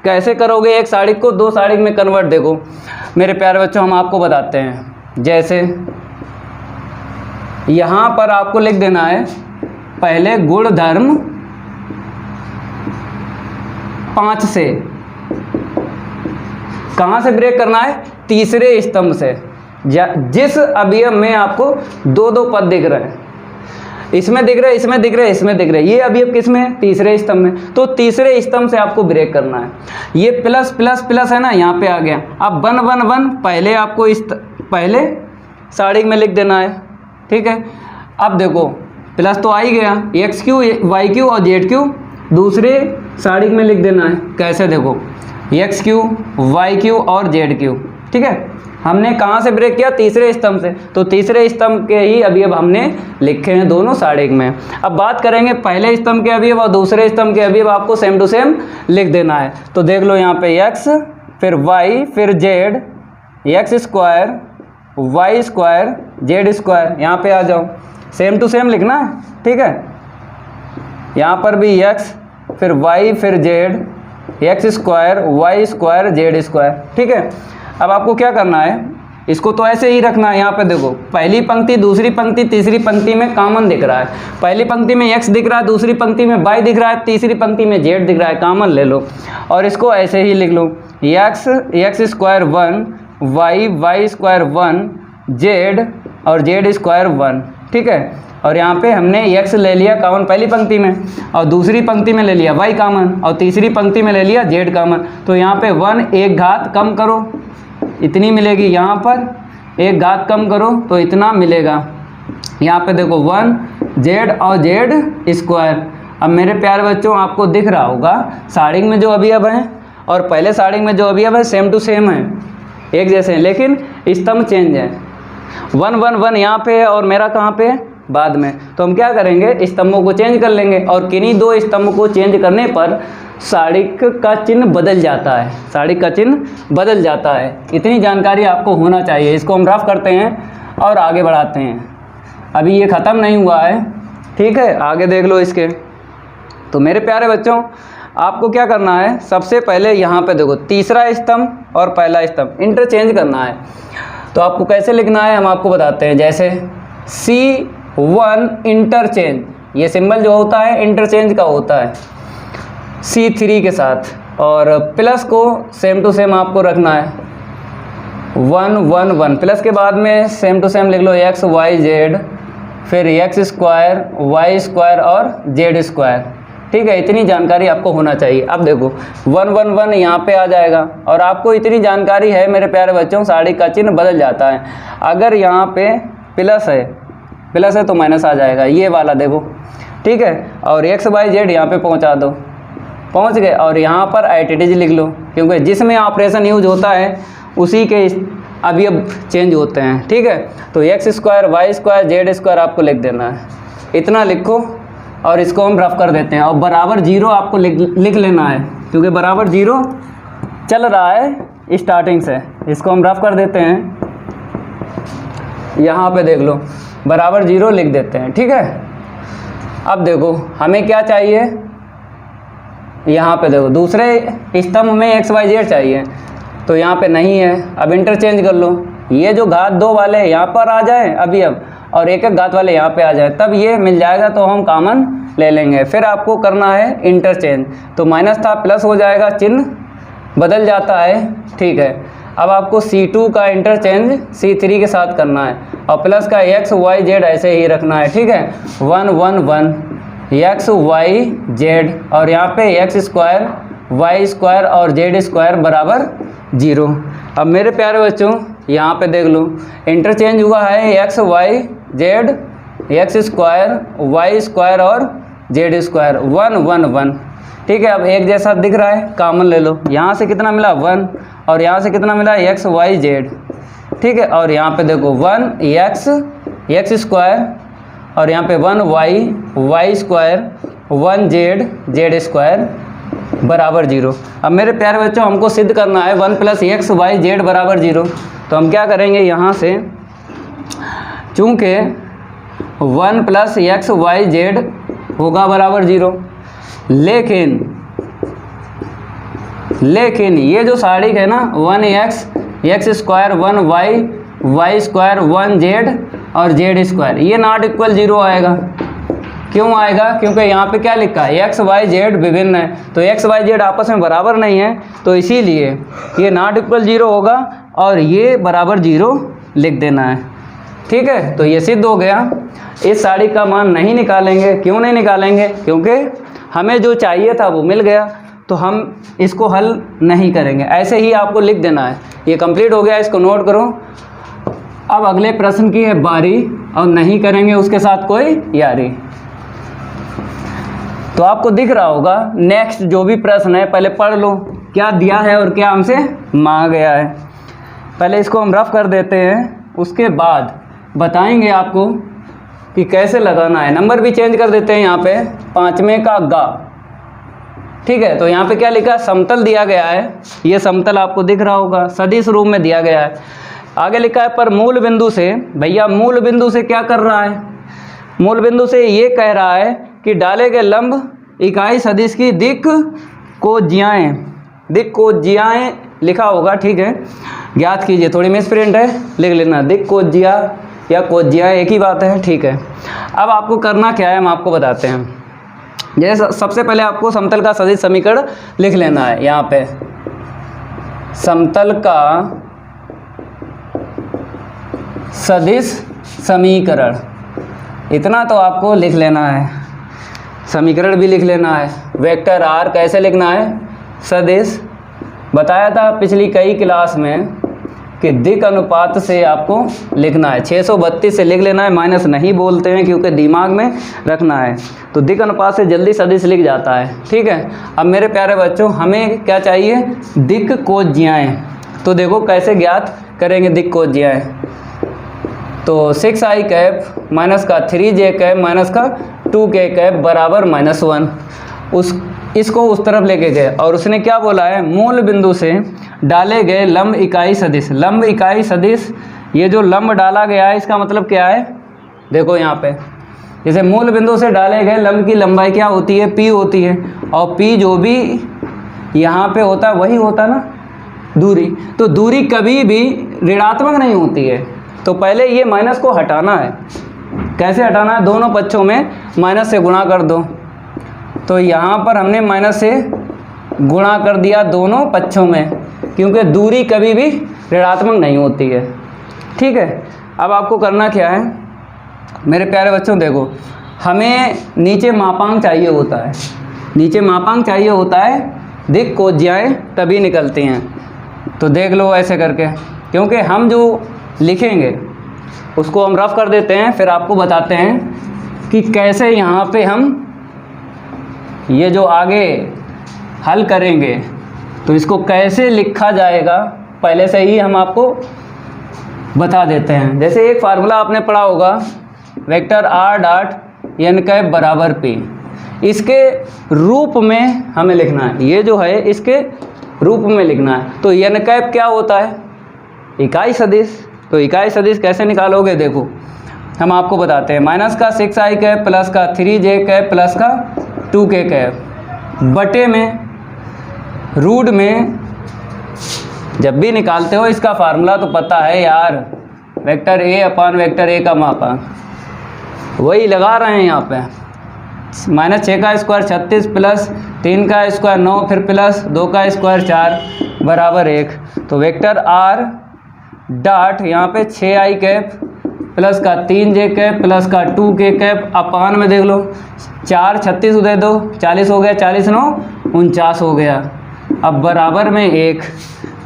कैसे करोगे एक सारिक को 2 सारिक में कन्वर्ट, देखो मेरे प्यारे बच्चों हम आपको बताते हैं। जैसे यहाँ पर आपको लिख देना है पहले गुणधर्म 5 से, कहाँ से ब्रेक करना है, तीसरे स्तंभ से। जिस अवयव में आपको 2 पद दिख रहे हैं, इसमें दिख रहे हैं, इसमें दिख रहे हैं, इसमें दिख रहे हैं, ये अवयव किस में है, तीसरे स्तंभ में। तो तीसरे स्तंभ से आपको ब्रेक करना है। ये प्लस प्लस प्लस है ना, यहाँ पे आ गया। अब 1 1 1 पहले आपको पहले सारिक में लिख देना है, ठीक है। अब देखो प्लस तो आ ही गया, x3 y3 और z3 दूसरे सारिक में लिख देना है। कैसे, देखो x3 y3 और z3, ठीक है। हमने कहाँ से ब्रेक किया, तीसरे स्तंभ से, तो तीसरे स्तंभ के ही अवयव हमने लिखे हैं दोनों सारिक में। अब बात करेंगे पहले स्तंभ के अवयव और दूसरे स्तंभ के अवयव, आपको सेम टू सेम लिख देना है। तो देख लो यहाँ पे x फिर y फिर z, x square y square z square, यहाँ पे आ जाओ, सेम टू सेम लिखना है, ठीक है। यहाँ पर भी x फिर y फिर z, x square y square z square, ठीक है। अब आपको क्या करना है, इसको तो ऐसे ही रखना है। यहाँ पे देखो पहली पंक्ति, दूसरी पंक्ति, तीसरी पंक्ति में कॉमन दिख रहा है। पहली पंक्ति में x दिख रहा है, दूसरी पंक्ति में y दिख रहा है, तीसरी पंक्ति में z दिख रहा है, कॉमन ले लो और इसको ऐसे ही लिख लो, x square 1 y square 1 z और z स्क्वायर 1, ठीक है। और यहाँ पे हमने x ले लिया कॉमन पहली पंक्ति में और दूसरी पंक्ति में ले लिया y कॉमन और तीसरी पंक्ति में ले लिया z कॉमन। तो यहाँ पे 1 एक घात कम करो, इतनी मिलेगी, यहाँ पर एक घात कम करो तो इतना मिलेगा। यहाँ पे देखो 1 z और z स्क्वायर। अब मेरे प्यारे बच्चों आपको दिख रहा होगा सारिक में जो अवयव हैं और पहले सारिक में जो अवयव है सेम टू सेम है, एक जैसे हैं, लेकिन स्तंभ चेंज है। 1 1 1 यहाँ पे है और मेरा कहाँ पे है, बाद में। तो हम क्या करेंगे, स्तंभों को चेंज कर लेंगे और किन्हीं 2 स्तंभ को चेंज करने पर सारिक का चिन्ह बदल जाता है, सारिक का चिन्ह बदल जाता है। इतनी जानकारी आपको होना चाहिए। इसको हम रफ करते हैं और आगे बढ़ाते हैं। अभी ये ख़त्म नहीं हुआ है, ठीक है, आगे देख लो इसके। तो मेरे प्यारे बच्चों आपको क्या करना है, सबसे पहले यहाँ पे देखो तीसरा स्तंभ और पहला स्तंभ इंटरचेंज करना है। तो आपको कैसे लिखना है हम आपको बताते हैं। जैसे C1 इंटरचेंज, ये सिंबल जो होता है इंटरचेंज का होता है C3 के साथ, और प्लस को सेम टू सेम आपको रखना है 1 1 1, प्लस के बाद में सेम टू सेम लिख लो x y z, फिर x स्क्वायर y स्क्वायर और z स्क्वायर, ठीक है। इतनी जानकारी आपको होना चाहिए। अब देखो 1 1 1 यहाँ पे आ जाएगा और आपको इतनी जानकारी है मेरे प्यारे बच्चों, सारिक का चिन्ह बदल जाता है। अगर यहाँ पे प्लस है तो माइनस आ जाएगा, ये वाला देखो, ठीक है। और x y z यहाँ पे पहुँचा दो, पहुँच गए। और यहाँ पर एट इट इज लिख लो, क्योंकि जिसमें ऑपरेशन यूज होता है उसी के अब ये चेंज होते हैं, ठीक है। तो X square Y square Z square आपको लिख देना है, इतना लिखो और इसको हम रफ कर देते हैं। और बराबर जीरो आपको लिख लेना है, क्योंकि बराबर जीरो चल रहा है स्टार्टिंग से। इसको हम रफ कर देते हैं, यहाँ पे देख लो बराबर जीरो लिख देते हैं, ठीक है। अब देखो हमें क्या चाहिए, यहाँ पे देखो दूसरे स्तंभ में एक्स वाई जेड चाहिए, तो यहाँ पे नहीं है। अब इंटरचेंज कर लो, ये जो घात दो वाले यहाँ पर आ जाए अभी अब, और एक एक घात वाले यहाँ पे आ जाए, तब ये मिल जाएगा तो हम कॉमन ले लेंगे। फिर आपको करना है इंटरचेंज, तो माइनस था प्लस हो जाएगा, चिन्ह बदल जाता है, ठीक है। अब आपको C2 का इंटरचेंज C3 के साथ करना है, और प्लस का एक्स वाई जेड ऐसे ही रखना है, ठीक है। 1 1 1 एक्स वाई जेड, और यहाँ पे एक्स स्क्वायर वाई स्क्वायर और जेड स्क्वायर बराबर 0। अब मेरे प्यारे बच्चों यहाँ पे देख लो इंटरचेंज हुआ है X Y Z, X square Y square और जेड स्क्वायर 1 1 1, ठीक है। अब एक जैसा दिख रहा है, कॉमन ले लो। यहाँ से कितना मिला 1, और यहाँ से कितना मिला एक्स वाई जेड, ठीक है। और यहाँ पे देखो 1 एक्स स्क्वायर, और यहाँ पे 1 वाई स्क्वायर 1 जेड स्क्वायर बराबर 0। अब मेरे प्यारे बच्चों हमको सिद्ध करना है 1 प्लस एक्स वाई जेड बराबर 0। तो हम क्या करेंगे, यहाँ से चूँकि 1 प्लस एक्स वाई जेड होगा बराबर 0, लेकिन ये जो सारिक है ना 1 X square 1 Y square 1 Z और जेड स्क्वायर, ये नॉट इक्वल 0 आएगा। क्यों आएगा, क्योंकि यहाँ पे क्या लिखा है एक्स वाई जेड विभिन्न है, तो एक्स वाई जेड आपस में बराबर नहीं है, तो इसीलिए ये नॉट इक्वल 0 होगा और ये बराबर 0 लिख देना है, ठीक है। तो ये सिद्ध हो गया। इस साड़ी का मान नहीं निकालेंगे, क्यों नहीं निकालेंगे, क्योंकि हमें जो चाहिए था वो मिल गया, तो हम इसको हल नहीं करेंगे, ऐसे ही आपको लिख देना है। ये कंप्लीट हो गया, इसको नोट करो। अब अगले प्रश्न की है बारी, और नहीं करेंगे उसके साथ कोई यारी। तो आपको दिख रहा होगा नेक्स्ट जो भी प्रश्न है पहले पढ़ लो, क्या दिया है और क्या हमसे मांगा गया है। पहले इसको हम रफ कर देते हैं, उसके बाद बताएंगे आपको कि कैसे लगाना है। नंबर भी चेंज कर देते हैं, यहाँ पे 5वें का गा, ठीक है। तो यहाँ पे क्या लिखा है, समतल दिया गया है, ये समतल आपको दिख रहा होगा, सदिश रूप में दिया गया है। आगे लिखा है पर मूल बिंदु से, भैया मूल बिंदु से क्या कर रहा है, मूल बिंदु से ये कह रहा है कि डाले गए लंब इकाई सदिश की दिक् को जियाएँ लिखा होगा, ठीक है। ज्ञात कीजिए, थोड़ी मिसप्रिंट है, लिख लेना दिक् को जिया या कोज्जिया एक ही बात है, ठीक है। अब आपको करना क्या है हम आपको बताते हैं। जैसे सबसे पहले आपको समतल का सदिश समीकरण लिख लेना है। यहाँ पे समतल का सदिश समीकरण, इतना तो आपको लिख लेना है, समीकरण भी लिख लेना है। वेक्टर आर कैसे लिखना है, सदिश बताया था पिछली कई क्लास में कि दिक् अनुपात से आपको लिखना है। 632 से लिख लेना है, माइनस नहीं बोलते हैं क्योंकि दिमाग में रखना है, तो दिक् अनुपात से जल्दी सदिश लिख जाता है, ठीक है। अब मेरे प्यारे बच्चों हमें क्या चाहिए, दिक् को जियाएँ। तो देखो कैसे ज्ञात करेंगे दिक् को जियाएँ। तो 6i कैप माइनस का 3j कैप माइनस का 2k कैप बराबर -1, इसको उस तरफ लेके गए, और उसने क्या बोला है, मूल बिंदु से डाले गए लंब इकाई सदिश। लंब इकाई सदिश, ये जो लंब डाला गया है इसका मतलब क्या है, देखो यहाँ पे जैसे मूल बिंदु से डाले गए लंब की लंबाई क्या होती है, p होती है, और p जो भी यहाँ पे होता है वही होता है ना दूरी। तो दूरी कभी भी ऋणात्मक नहीं होती है, तो पहले ये माइनस को हटाना है। कैसे हटाना है, दोनों पक्षों में माइनस से गुणा कर दो। तो यहाँ पर हमने माइनस से गुणा कर दिया दोनों पक्षों में, क्योंकि दूरी कभी भी ऋणात्मक नहीं होती है, ठीक है। अब आपको करना क्या है मेरे प्यारे बच्चों, देखो हमें नीचे मापांक चाहिए होता है, नीचे मापांक चाहिए होता है, दिक् को जियाएँ तभी निकलती हैं। तो देख लो ऐसे करके, क्योंकि हम जो लिखेंगे उसको हम रफ कर देते हैं, फिर आपको बताते हैं कि कैसे यहाँ पे हम ये जो आगे हल करेंगे तो इसको कैसे लिखा जाएगा, पहले से ही हम आपको बता देते हैं। जैसे एक फार्मूला आपने पढ़ा होगा, vector r dot N cap बराबर p, इसके रूप में हमें लिखना है, ये जो है इसके रूप में लिखना है। तो एन कैप क्या होता है? इकाई सदिश। तो इकाई सदिश कैसे निकालोगे? देखो हम आपको बताते हैं। माइनस का 6i कैप प्लस का 3j कैप प्लस का 2k कैप बटे में रूट में जब भी निकालते हो इसका फार्मूला तो पता है यार, vector A upon vector A का मापांक वही लगा रहे हैं यहाँ पे। माइनस 6 का स्क्वायर 36 प्लस 3 का स्क्वायर 9 फिर प्लस 2 का स्क्वायर 4 बराबर 1। तो वेक्टर आर डॉट यहाँ पे 6i कैप प्लस का 3j कैप प्लस का 2k कैप अपान में देख लो 4 36 उधर 2 40 हो गया, 40 9 49 हो गया, अब बराबर में 1।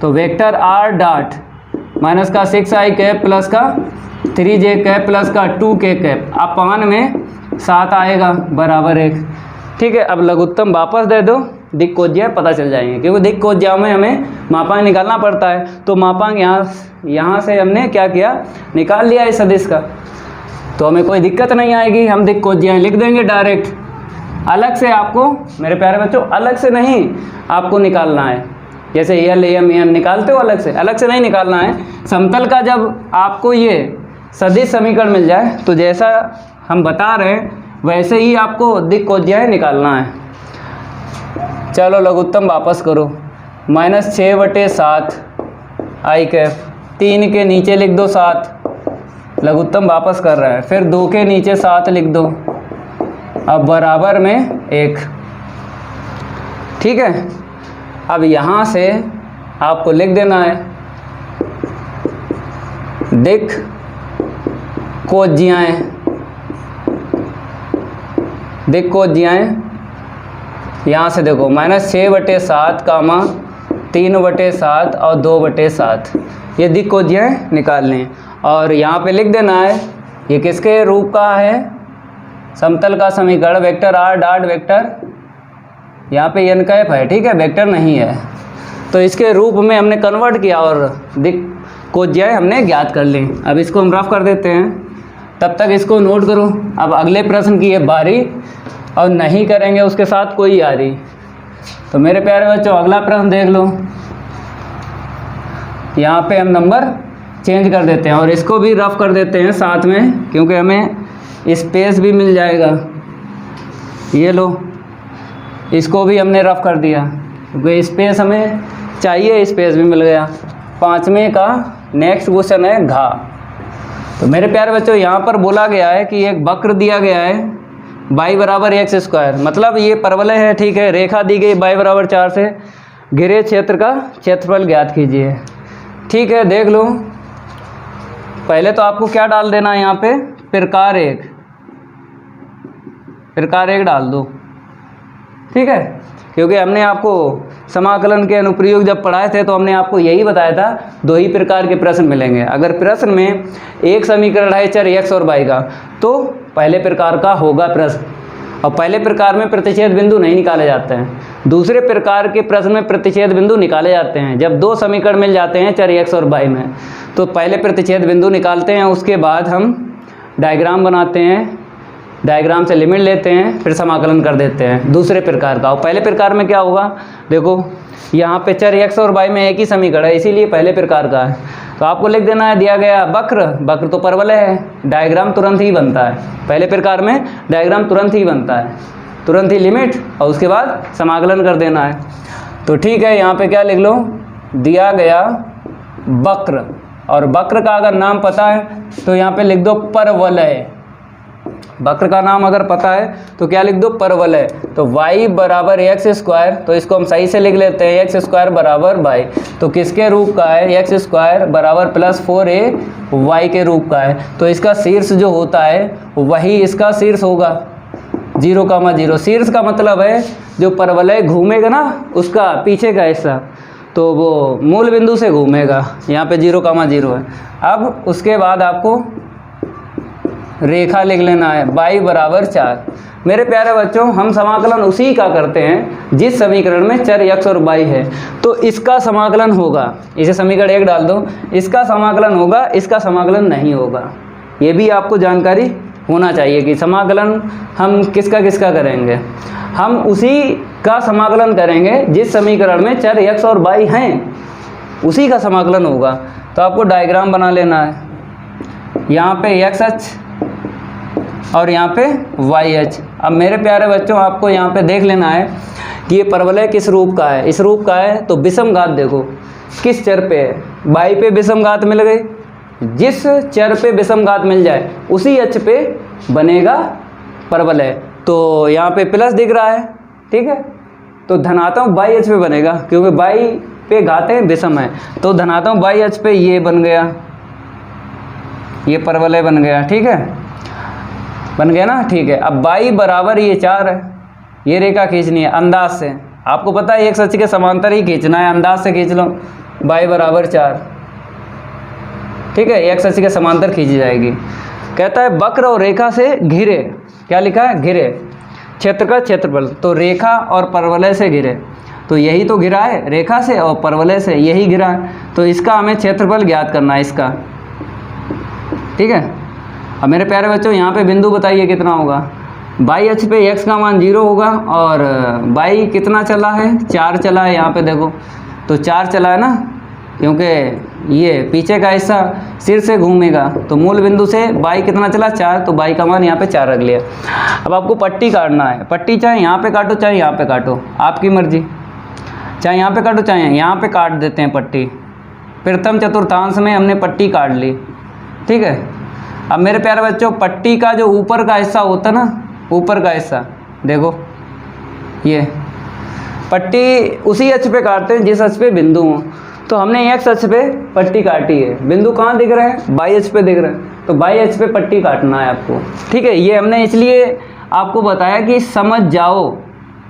तो वेक्टर आर डॉट माइनस का 6i कैप प्लस का 3j कैप प्लस का 2k कैप अपान में 7 आएगा बराबर 1। ठीक है, अब लघुत्तम वापस दे दो, दिक् कोज्या पता चल जाएंगे, क्योंकि दिक् कोज्या में हमें मापांक निकालना पड़ता है। तो मापांक यहाँ से हमने क्या किया, निकाल लिया इस सदिश का, तो हमें कोई दिक्कत नहीं आएगी, हम दिक् कोज्या लिख देंगे डायरेक्ट। अलग से आपको मेरे प्यारे बच्चों, अलग से नहीं आपको निकालना है। जैसे एल एम एन निकालते हो अलग से नहीं निकालना है। समतल का जब आपको ये सदिश समीकरण मिल जाए तो जैसा हम बता रहे हैं वैसे ही आपको दिक् कोज्या निकालना है। चलो लघुत्तम वापस करो, माइनस 6/7 आई कैप, 3 के नीचे लिख दो 7, लघुत्तम वापस कर रहा है, फिर 2 के नीचे 7 लिख दो, अब बराबर में 1। ठीक है, अब यहाँ से आपको लिख देना है दिक् कोज्याएं। दिक् कोज्याएं यहाँ से देखो, माइनस 6/7 कामा 3/7 और 2/7, ये दिक् कोज्याएं निकालने हैं। और यहाँ पे लिख देना है ये किसके रूप का है, समतल का समीकरण वेक्टर आर डॉट वेक्टर, यहाँ पे एन कैप है, ठीक है, वेक्टर नहीं है, तो इसके रूप में हमने कन्वर्ट किया और दिक् कोज्याएं हमने ज्ञात कर ली। अब इसको हम रफ कर देते हैं, तब तक इसको नोट करो। अब अगले प्रश्न की ये बारी, और नहीं करेंगे उसके साथ कोई यारी। तो मेरे प्यारे बच्चों अगला प्रश्न देख लो, यहाँ पे हम नंबर चेंज कर देते हैं और इसको भी रफ कर देते हैं साथ में, क्योंकि हमें स्पेस भी मिल जाएगा। ये लो, इसको भी हमने रफ कर दिया क्योंकि स्पेस हमें चाहिए, स्पेस भी मिल गया। 5वें का नेक्स्ट क्वेश्चन है घा। तो मेरे प्यारे बच्चों यहाँ पर बोला गया है कि एक वक्र दिया गया है y बराबर x², मतलब ये परवलय है, ठीक है, रेखा दी गई y बराबर 4 से, घिरे क्षेत्र का क्षेत्रफल ज्ञात कीजिए। ठीक है, देख लो, पहले तो आपको क्या डाल देना है यहाँ पे, प्रकार एक डाल दो, ठीक है, क्योंकि हमने आपको समाकलन के अनुप्रयोग जब पढ़ाए थे तो हमने आपको यही बताया था 2 ही प्रकार के प्रश्न मिलेंगे। अगर प्रश्न में एक समीकरण है चर x और y का तो पहले प्रकार का होगा प्रश्न, और पहले प्रकार में प्रतिच्छेद बिंदु नहीं निकाले जाते हैं। दूसरे प्रकार के प्रश्न में प्रतिच्छेद बिंदु निकाले जाते हैं जब 2 समीकरण मिल जाते हैं चर x और y में, तो पहले प्रतिच्छेद बिंदु निकालते हैं, उसके बाद हम डायग्राम बनाते हैं, डायग्राम से लिमिट लेते हैं, फिर समाकलन कर देते हैं दूसरे प्रकार का। और पहले प्रकार में क्या होगा, देखो यहाँ पे चर x और y में एक ही समीकरण है, इसीलिए पहले प्रकार का है। तो आपको लिख देना है, दिया गया वक्र तो परवलय है, डायग्राम तुरंत ही बनता है। पहले प्रकार में डायग्राम तुरंत ही बनता है, तुरंत ही लिमिट और उसके बाद समाकलन कर देना है। तो ठीक है, यहाँ पे क्या लिख लो, दिया गया वक्र, और वक्र का अगर नाम पता है तो यहाँ पे लिख दो परवलय। वक्र का नाम अगर पता है तो क्या लिख दो, परवलय। तो y बराबर x², तो इसको हम सही से लिख लेते हैं, x² बराबर y, तो किसके रूप का है, x² बराबर प्लस 4a y के रूप का है। तो इसका शीर्ष जो होता है वही इसका शीर्ष होगा, 0,0। शीर्ष का मतलब है जो परवलय घूमेगा ना उसका पीछे का हिस्सा, तो वो मूल बिंदु से घूमेगा, यहाँ पे 0,0 है। अब उसके बाद आपको रेखा लिख लेना है, y बराबर 4। मेरे प्यारे बच्चों हम समाकलन उसी का करते हैं जिस समीकरण में चर x और y है। तो इसका समाकलन होगा, इसे समीकरण 1 डाल दो, इसका समाकलन होगा, इसका समाकलन नहीं होगा। ये भी आपको जानकारी होना चाहिए कि समाकलन हम किसका किसका करेंगे। हम उसी का समाकलन करेंगे जिस समीकरण में चर x और y हैं, उसी का समाकलन होगा। तो आपको डायग्राम बना लेना है, यहाँ पे x अक्ष और यहाँ पे y अक्ष। अब मेरे प्यारे बच्चों आपको यहाँ पे देख लेना है कि ये परवलय किस रूप का है। इस रूप का है तो विषम घात देखो किस चर पे है, y पे विषम घात मिल गई। जिस चर पे विषम घात मिल जाए उसी अक्ष पे बनेगा परवलय। तो यहाँ पे प्लस दिख रहा है, ठीक है, तो धनात्मक y अक्ष पे बनेगा क्योंकि y पे घातें विषम है। तो धनात्मक y अक्ष पे ये बन गया, ये परवलय बन गया, ठीक है, बन गया ना, ठीक है। अब y बराबर ये 4 है, ये रेखा खींचनी है अंदाज से। आपको पता है एक अक्ष के समांतर ही खींचना है, अंदाज से खींच लो। y बराबर 4, ठीक है, एक अक्ष के समांतर खींची जाएगी। कहता है वक्र और रेखा से घिरे, क्या लिखा है, घिरे क्षेत्र का क्षेत्रफल। तो रेखा और परवलय से घिरे, तो यही तो घिरा है, रेखा से और परवलय से यही घिरा है। तो इसका हमें क्षेत्रफल ज्ञात करना है इसका, ठीक है। अब मेरे प्यारे बच्चों यहाँ पे बिंदु बताइए कितना होगा। y अक्ष पे x का मान 0 होगा और y कितना चला है, 4 चला है। यहाँ पे देखो तो 4 चला है ना, क्योंकि ये पीछे का हिस्सा सिर से घूमेगा। तो मूल बिंदु से y कितना चला, 4, तो y का मान यहाँ पे 4 रख लिया। अब आपको पट्टी काटना है, पट्टी चाहे यहाँ पे काटो चाहे यहाँ पे काटो, आपकी मर्जी, चाहे यहाँ पे काटो चाहे यहाँ पे काट देते हैं पट्टी। प्रथम चतुर्थांश में हमने पट्टी काट ली, ठीक है। अब मेरे प्यारे बच्चों पट्टी का जो ऊपर का हिस्सा होता है ना, ऊपर का हिस्सा देखो, ये पट्टी उसी अक्ष पे काटते हैं जिस अक्ष पे बिंदु हो। तो हमने x अक्ष पे पट्टी काटी है, बिंदु कहाँ दिख रहे हैं, y अक्ष पे दिख रहे हैं। तो y अक्ष पे पट्टी काटना है आपको, ठीक है। ये हमने इसलिए आपको बताया कि समझ जाओ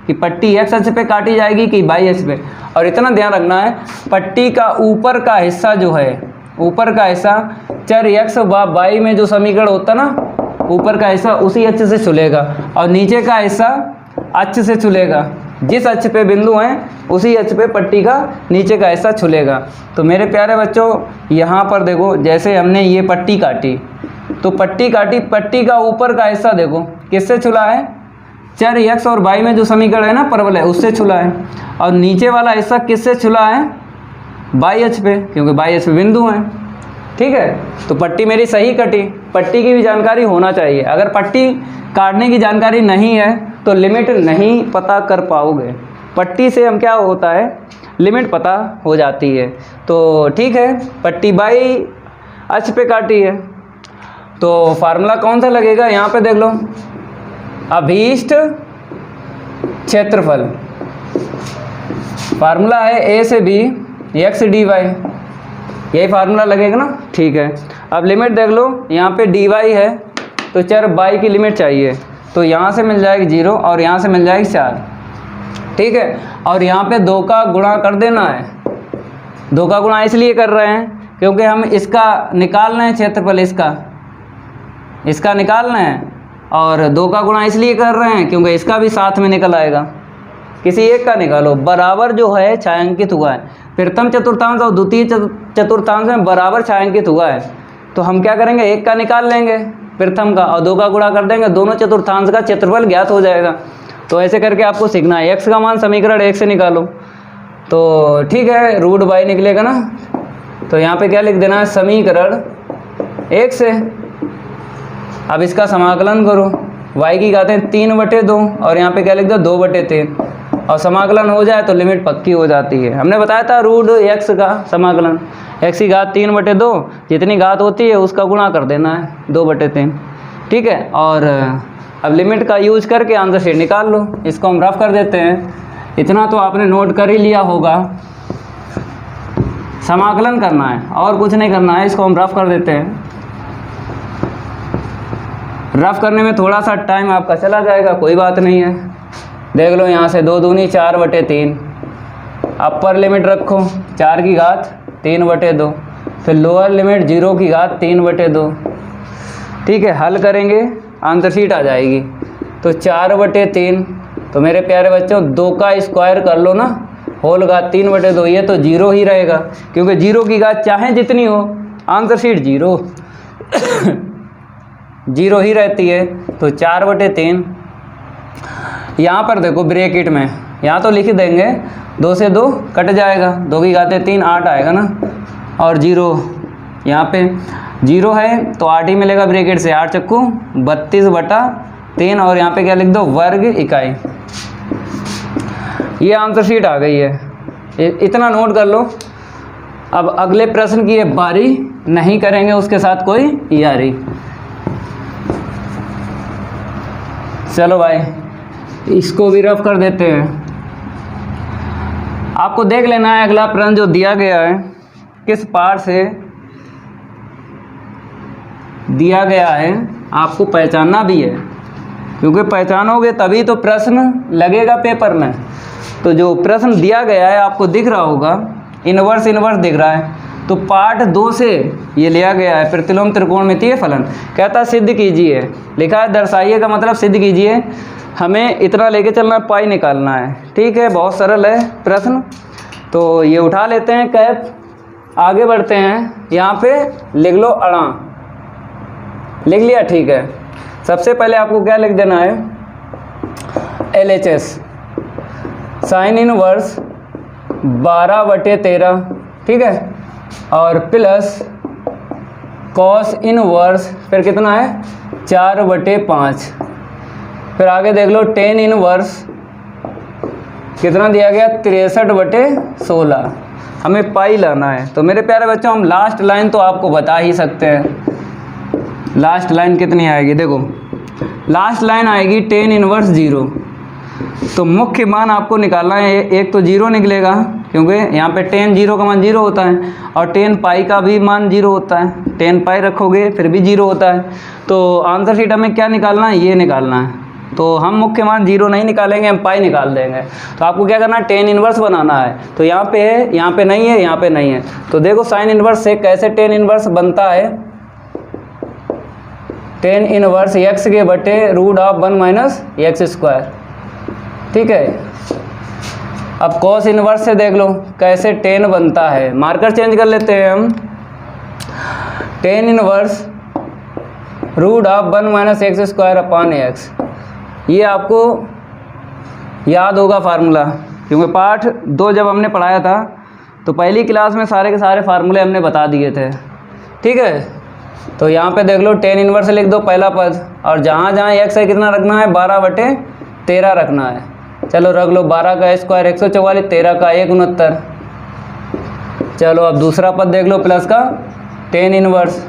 कि पट्टी x अक्ष पे काटी जाएगी कि y अक्ष पे। और इतना ध्यान रखना है पट्टी का ऊपर का हिस्सा जो है, ऊपर का हिस्सा चर x व y में जो समीकरण होता है ना, ऊपर का हिस्सा उसी अक्ष से छुलेगा और नीचे का हिस्सा अक्ष से छुलेगा। जिस अक्ष पे बिंदु हैं उसी अक्ष पे पट्टी का नीचे का हिस्सा छुलेगा। तो मेरे प्यारे बच्चों यहाँ पर देखो, जैसे हमने ये पट्टी काटी, तो पट्टी काटी, पट्टी का ऊपर का हिस्सा देखो किससे छुला है, चर x और y में जो समीकरण है ना परवलय, उससे छुला है। और नीचे वाला हिस्सा किससे छुला है, y अक्ष पे, क्योंकि y अक्ष पे बिंदु हैं, ठीक है। तो पट्टी मेरी सही कटी। पट्टी की भी जानकारी होना चाहिए। अगर पट्टी काटने की जानकारी नहीं है तो लिमिट नहीं पता कर पाओगे। पट्टी से हम क्या होता है, लिमिट पता हो जाती है। तो ठीक है, पट्टी y अक्ष पे काटी है, तो फार्मूला कौन सा लगेगा, यहाँ पे देख लो, अभीष्ट क्षेत्रफल। फार्मूला है a से b x dy, यही फार्मूला लगेगा ना, ठीक है। अब लिमिट देख लो, यहाँ पे dy है तो चर y की लिमिट चाहिए, तो यहाँ से मिल जाएगी 0 और यहाँ से मिल जाएगी 4, ठीक है। और यहाँ पे 2 का गुणा कर देना है। 2 का गुणा इसलिए कर रहे हैं क्योंकि हम इसका निकालना है क्षेत्रफल, इसका निकालना है। और 2 का गुणा इसलिए कर रहे हैं क्योंकि इसका भी साथ में निकल आएगा। किसी एक का निकालो, बराबर जो है छायांकित हुआ है, प्रथम चतुर्थांश और द्वितीय चतुर्थांश में बराबर छायांकित हुआ है। तो हम क्या करेंगे, एक का निकाल लेंगे प्रथम का और 2 का गुणा कर देंगे, दोनों चतुर्थांश का क्षेत्रफल ज्ञात हो जाएगा। तो ऐसे करके आपको सीखना है। x का मान समीकरण 1 से निकालो, तो ठीक है, रूट y निकलेगा ना। तो यहाँ पे क्या लिख देना है, समीकरण 1 से। अब इसका समाकलन करो, y की घातें 3/2 और यहाँ पे क्या लिख दो 2/3, और समाकलन हो जाए तो लिमिट पक्की हो जाती है। हमने बताया था रूट x का समाकलन, x की घात 3/2, जितनी घात होती है उसका गुणा कर देना है 2/3, ठीक है। और अब लिमिट का यूज करके आंसर शीट निकाल लो। इसको हम रफ कर देते हैं। इतना तो आपने नोट कर ही लिया होगा, समाकलन करना है और कुछ नहीं करना है। इसको हम रफ कर देते हैं। रफ करने में थोड़ा सा टाइम आपका चला जाएगा, कोई बात नहीं है। देख लो यहाँ से 2 दूनी 4/3, अपर लिमिट रखो 4 की घात 3/2, फिर लोअर लिमिट 0 की घात 3/2, ठीक है। हल करेंगे आंसर शीट आ जाएगी। तो तो 4/3। तो मेरे प्यारे बच्चों 2 का स्क्वायर कर लो ना, होल घात 3/2, ये तो 0 ही रहेगा, क्योंकि 0 की घात चाहे जितनी हो आंसर शीट 0 0 ही रहती है। तो 4/3। यहाँ पर देखो ब्रैकेट में, यहाँ तो लिख देंगे 2 से 2 कट जाएगा, 2 की घात 3 8 आएगा ना, और 0 यहाँ पे 0 है तो 8 ही मिलेगा ब्रैकेट से, 8 चक्कू 32/3, और यहाँ पे क्या लिख दो, वर्ग इकाई। ये आंसर शीट आ गई है, इतना नोट कर लो। अब अगले प्रश्न की ये बारी, नहीं करेंगे उसके साथ कोई यारी। चलो भाई इसको भी रफ कर देते हैं। आपको देख लेना है अगला प्रश्न जो दिया गया है किस पाठ से दिया गया है, आपको पहचानना भी है, क्योंकि पहचानोगे तभी तो प्रश्न लगेगा पेपर में। तो जो प्रश्न दिया गया है आपको दिख रहा होगा, इनवर्स दिख रहा है। तो पार्ट 2 से ये लिया गया है, प्रतिलोम त्रिकोणमितीय फलन। कहता है सिद्ध कीजिए, लिखा है दर्शाइए का मतलब सिद्ध कीजिए। हमें इतना लेके चलना है, पाई निकालना है। ठीक है, बहुत सरल है प्रश्न। तो ये उठा लेते हैं कैप, आगे बढ़ते हैं। यहाँ पे लिख लो अड़ा, लिख लिया, ठीक है। सबसे पहले आपको क्या लिख देना है, LHS साइन इनवर्स 12/13, ठीक है, और प्लस कॉस इनवर्स फिर कितना है 4/5। फिर आगे देख लो टेन इनवर्स कितना दिया गया 63/16। हमें पाई लाना है। तो मेरे प्यारे बच्चों हम लास्ट लाइन तो आपको बता ही सकते हैं। लास्ट लाइन कितनी आएगी, देखो लास्ट लाइन आएगी टेन इनवर्स 0। तो मुख्य मान आपको निकालना है, एक तो 0 निकलेगा क्योंकि यहाँ पे टेन 0 का मान 0 होता है, और टेन पाई का भी मान 0 होता है। टेन पाई रखोगे फिर भी 0 होता है। तो आंसर शीट हमें क्या निकालना है, ये निकालना है। तो हम मुख्य मान 0 नहीं निकालेंगे, हम पाई निकाल देंगे। तो आपको क्या करना है, टेन इनवर्स बनाना है। तो यहाँ पे है, यहाँ पे नहीं है, यहाँ पे नहीं है। तो देखो साइन इनवर्स से कैसे टेन इनवर्स बनता है, टेन इनवर्स x के बटे √1 - x²। ठीक है, अब कॉस इनवर्स से देख लो कैसे टेन बनता है। मार्कर चेंज कर लेते हैं हम। Tan inverse √1 - x²/x। ये आपको याद होगा फार्मूला, क्योंकि पाठ 2 जब हमने पढ़ाया था तो पहली क्लास में सारे के सारे फार्मूले हमने बता दिए थे। ठीक है, तो यहाँ पे देख लो टेन इनवर्स लिख दो पहला पद, और जहाँ जहाँ x है कितना रखना है 12/13 रखना है। चलो रख लो, 12 का स्क्वायर 144, 13 का 169। चलो अब दूसरा पद देख लो प्लस का टेन इनवर्स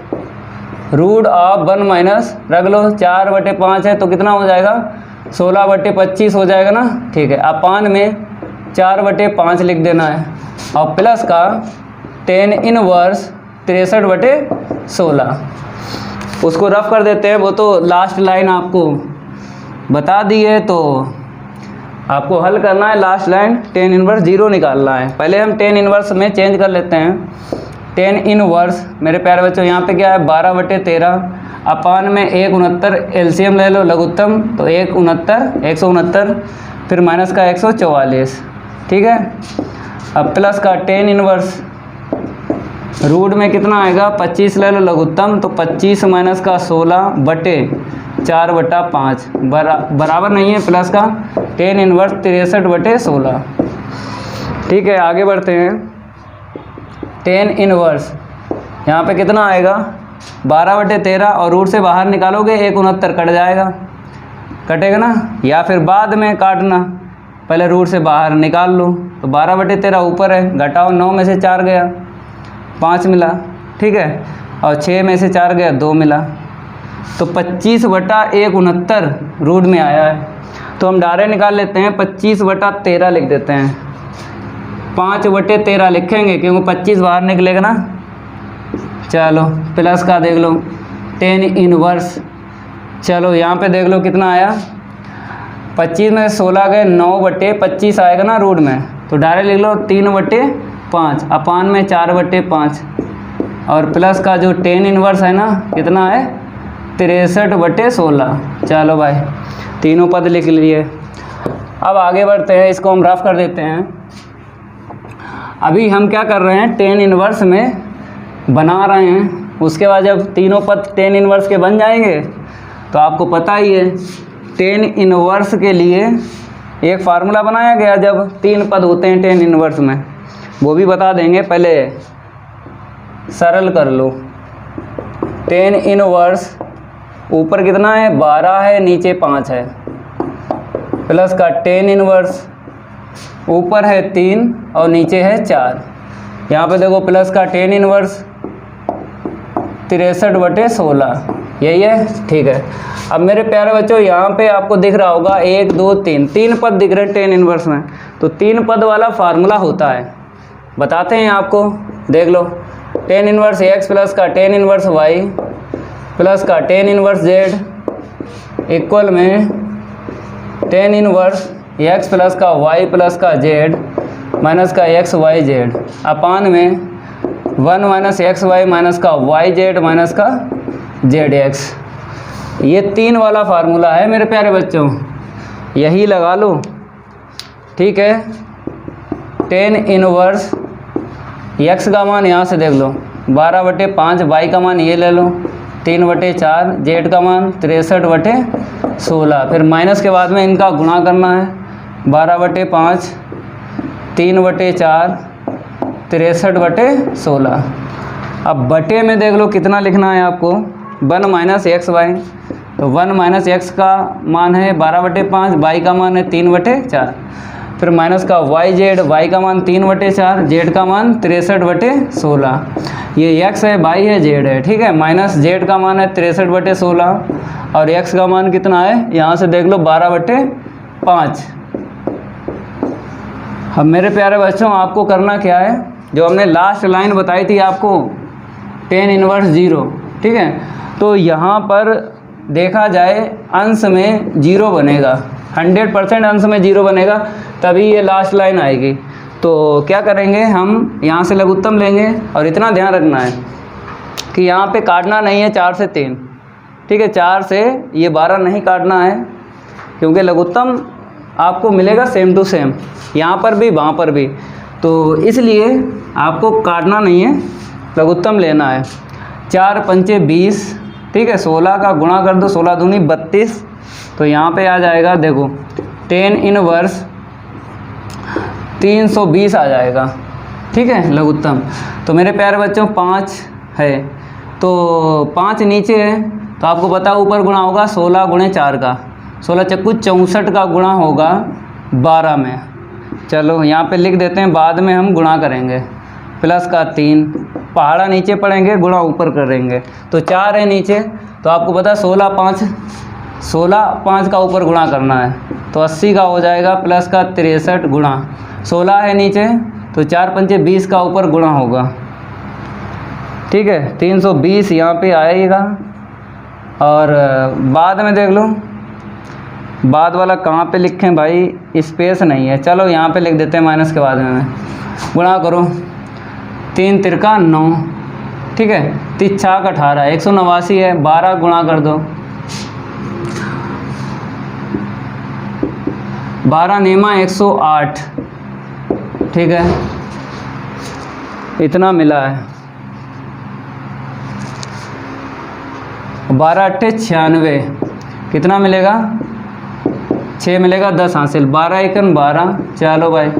√1 रख लो, 4/5 है तो कितना हो जाएगा 16/25 हो जाएगा ना। ठीक है, अपान में 4/5 लिख देना है, और प्लस का टेन इनवर्स 63/16। उसको रफ कर देते हैं, वो तो लास्ट लाइन आपको बता दी है। तो आपको हल करना है लास्ट लाइन, टेन इनवर्स 0 निकालना है। पहले हम टेन इनवर्स में चेंज कर लेते हैं। टेन इनवर्स मेरे प्यारे बच्चों यहाँ पे क्या है 12/13 अपान में 169, एलसीएम ले लो लघुत्तम, तो 169 फिर माइनस का 144। ठीक है, अब प्लस का टेन इनवर्स रूट में कितना आएगा 25 ले लो लघुत्तम, तो 25 माइनस का 16/4/5 बराबर नहीं है प्लस का टेन इनवर्स 63/16। ठीक है, आगे बढ़ते हैं। टेन इनवर्स यहाँ पे कितना आएगा 12/13, और रूट से बाहर निकालोगे 169 कट जाएगा, कटेगा ना, या फिर बाद में काटना, पहले रूट से बाहर निकाल लो। तो 12/13 ऊपर है, घटाओ 9 में से 4 गया 5 मिला। ठीक है, और 6 में से 4 गया 2 मिला, तो 25/169 रूट में आया है। तो हम डायरेक्ट निकाल लेते हैं, 25/13 लिख देते हैं, 5/13 लिखेंगे क्योंकि 25 बाहर निकलेगा ना। चलो प्लस का देख लो टेन इनवर्स, चलो यहाँ पे देख लो कितना आया 25 में 16 गए 9/25 आएगा ना रूट में, तो डायरेक्ट लिख लो 3/5 अपान में 4/5, और प्लस का जो टेन इनवर्स है ना कितना है 63/16। चलो भाई, तीनों पद लिख लिए। अब आगे बढ़ते हैं, इसको हम रफ कर देते हैं। अभी हम क्या कर रहे हैं, टेन इनवर्स में बना रहे हैं। उसके बाद जब तीनों पद टेन इनवर्स के बन जाएंगे तो आपको पता ही है, टेन इनवर्स के लिए एक फार्मूला बनाया गया जब तीन पद होते हैं टेन इनवर्स में, वो भी बता देंगे। पहले सरल कर लो। टेन इनवर्स ऊपर कितना है, 12 है, नीचे 5 है, प्लस का टेन इनवर्स ऊपर है 3 और नीचे है 4। यहाँ पे देखो प्लस का टेन इनवर्स 63/16, यही है, ठीक है। अब मेरे प्यारे बच्चों, यहाँ पे आपको दिख रहा होगा 1 2 3, तीन पद दिख रहे हैं टेन इनवर्स में। तो तीन पद वाला फार्मूला होता है, बताते हैं आपको, देख लो। टेन इनवर्स x प्लस का टेन इनवर्स y प्लस का टेन इनवर्स z इक्वल में टेन इनवर्स x प्लस का y प्लस का z माइनस का x y z अपान में 1 माइनस एक्स वाई माइनस का वाई जेड माइनस का जेड एक्स। ये तीन वाला फार्मूला है मेरे प्यारे बच्चों, यही लगा लो, ठीक है। टेन इनवर्स x का मान यहाँ से देख लो 12/5, y का मान ये ले लो 3/4, z का मान 63/16। फिर माइनस के बाद में इनका गुणा करना है, 12/5, 3/4, 63/16। अब बटे में देख लो कितना लिखना है आपको, 1 माइनस एक्स वाई। तो 1 माइनस एक्स का मान है 12/5, वाई का मान है 3/4, फिर माइनस का वाई जेड, वाई का मान 3/4, जेड का मान 63/16। ये एक्स है, वाई है, जेड है, ठीक है। माइनस जेड का मान है 63/16 और एक्स का मान कितना है, यहाँ से देख लो 12/5। अब मेरे प्यारे बच्चों, आपको करना क्या है, जो हमने लास्ट लाइन बताई थी आपको, टेन इनवर्स 0, ठीक है। तो यहाँ पर देखा जाए अंश में 0 बनेगा, 100% अंश में 0 बनेगा, तभी ये लास्ट लाइन आएगी। तो क्या करेंगे, हम यहाँ से लघुत्तम लेंगे और इतना ध्यान रखना है कि यहाँ पे काटना नहीं है 4 से 3, ठीक है। 4 से ये 12 नहीं काटना है, क्योंकि लघुत्तम आपको मिलेगा सेम टू सेम, यहाँ पर भी वहाँ पर भी, तो इसलिए आपको काटना नहीं है, लघुत्तम लेना है। 4 पंचे 20, ठीक है। 16 का गुणा कर दो, 16 दूनी 32, तो यहाँ पे आ जाएगा, देखो टेन इनवर्स 320 आ जाएगा, ठीक है, लघुत्तम। तो मेरे प्यारे बच्चों 5 है, तो 5 नीचे है, तो आपको पता ऊपर गुणा होगा 16 गुणे 4 का, 16 चक्कू 64 का गुणा होगा 12 में। चलो यहाँ पे लिख देते हैं, बाद में हम गुणा करेंगे। प्लस का 3, पहाड़ा नीचे पढ़ेंगे, गुणा ऊपर करेंगे। तो 4 है नीचे, तो आपको पता है 16 5 का ऊपर गुणा करना है, तो 80 का हो जाएगा, प्लस का 63 गुणा 16 है नीचे, तो 4 पंचे 20 का ऊपर गुणा होगा, ठीक है। 320 यहाँ पे आएगा। और बाद में देख लो, बाद वाला कहाँ पे लिखें भाई, स्पेस नहीं है, चलो यहाँ पे लिख देते हैं माइनस के बाद में। गुणा करो, 3 तिरका 9, ठीक है, 3 छाक 18, 189 है, 12 गुणा कर दो, 12 नेमा 108, ठीक है, इतना मिला है। 12 अट्ठे 96, कितना मिलेगा, 6 मिलेगा, 10 हासिल, 12 एकन 12, चलो भाई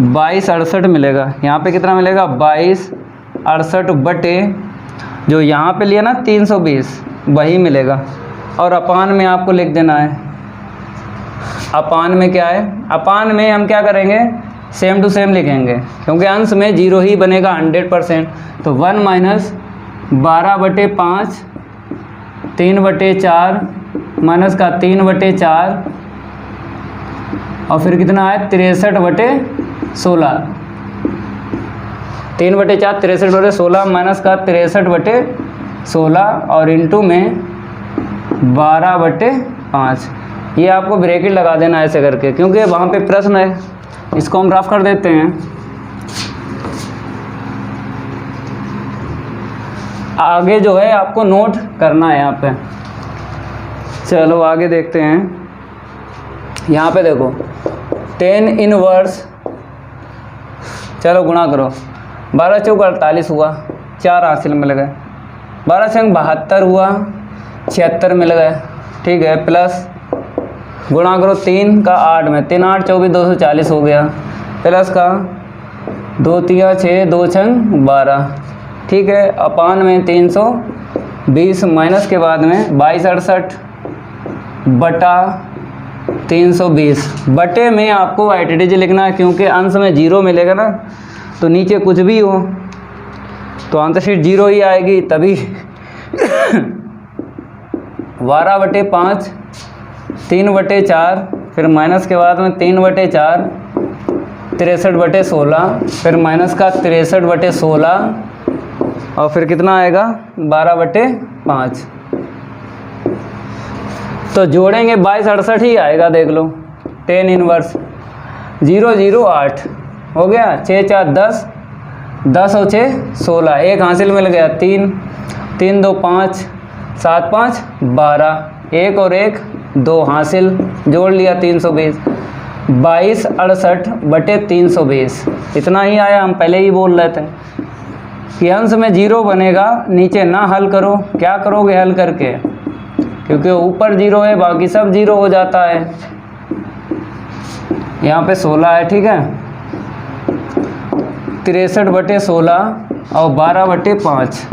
22 68 मिलेगा। यहाँ पे कितना मिलेगा, 22 68 बटे जो यहाँ पे लिया ना 320, वही मिलेगा। और अपान में आपको लिख देना है, अपान में क्या है, अपान में हम क्या करेंगे, सेम टू सेम लिखेंगे, क्योंकि अंश में 0 ही बनेगा 100%। तो 1 माइनस 12/5, 3/4 माइनस का 3/4 और फिर कितना है 63/16, 3/4 63/16 माइनस का 63/16 और इंटू में 12/5। ये आपको ब्रैकेट लगा देना ऐसे करके, क्योंकि वहाँ पे प्रश्न है। इसको हम रफ कर देते हैं। आगे जो है आपको नोट करना है यहाँ पे। चलो आगे देखते हैं। यहाँ पे देखो 10 इनवर्स, चलो गुणा करो, 12 चौक 48 हुआ, 4 हासिल मिल गए, 12 छंग 72 हुआ, 76 मिल गए, ठीक है। प्लस गुणा करो 3 का 8 में, 3 8 24 240 हो गया, प्लस का 2 3 6 2 छंग 12, ठीक है। अपान में 320 माइनस के बाद में 22 68 बटा 320, बटे में आपको वाइटेज लिखना है क्योंकि अंश में 0 मिलेगा ना, तो नीचे कुछ भी हो तो आंसर शीट 0 ही आएगी तभी। 12/5 3/4, फिर माइनस के बाद में 3/4 63/16, फिर माइनस का 63/16 और फिर कितना आएगा 12/5। तो जोड़ेंगे 22 68 ही आएगा, देख लो। 10 इनवर्स 0 0 8 हो गया, 6 4 10, 10 और 6 16, एक हासिल मिल गया, 3 3 2 5 7 5 12, एक और एक 2 हासिल, जोड़ लिया 320, 22 68 बटे 320, इतना ही आया। हम पहले ही बोल रहे थे कि अंश में 0 बनेगा, नीचे ना हल करो, क्या करोगे हल करके, क्योंकि ऊपर 0 है बाकी सब 0 हो जाता है। यहाँ पे 16 है, ठीक है, 63/16 और 12/5।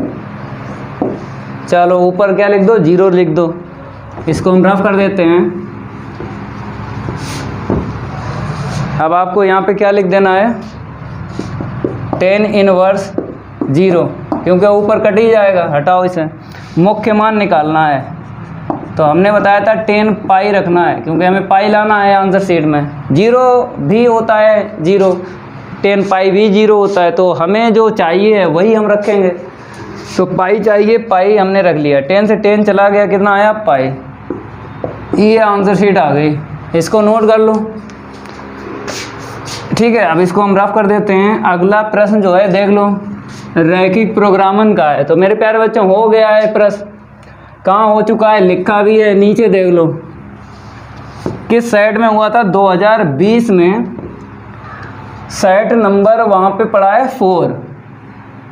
चलो ऊपर क्या लिख दो, 0 लिख दो, इसको हम रफ कर देते हैं। अब आपको यहाँ पे क्या लिख देना है, 10 इनवर्स 0, क्योंकि ऊपर कट ही जाएगा, हटाओ इसे। मुख्य मान निकालना है, तो हमने बताया था 10 पाई रखना है, क्योंकि हमें पाई लाना है आंसर शीट में। 0 भी होता है 0, 10 पाई भी 0 होता है, तो हमें जो चाहिए वही हम रखेंगे। तो पाई चाहिए, पाई हमने रख लिया, 10 से 10 चला गया, कितना आया पाई, ये आंसर शीट आ गई, इसको नोट कर लो, ठीक है। अब इसको हम रफ कर देते हैं। अगला प्रश्न जो है देख लो, रैखिक प्रोग्रामन का है। तो मेरे प्यारे बच्चों हो गया है प्रश्न, कहाँ हो चुका है, लिखा भी है, नीचे देख लो किस सेट में हुआ था, 2020 में। सेट नंबर वहाँ पे पड़ा है 4,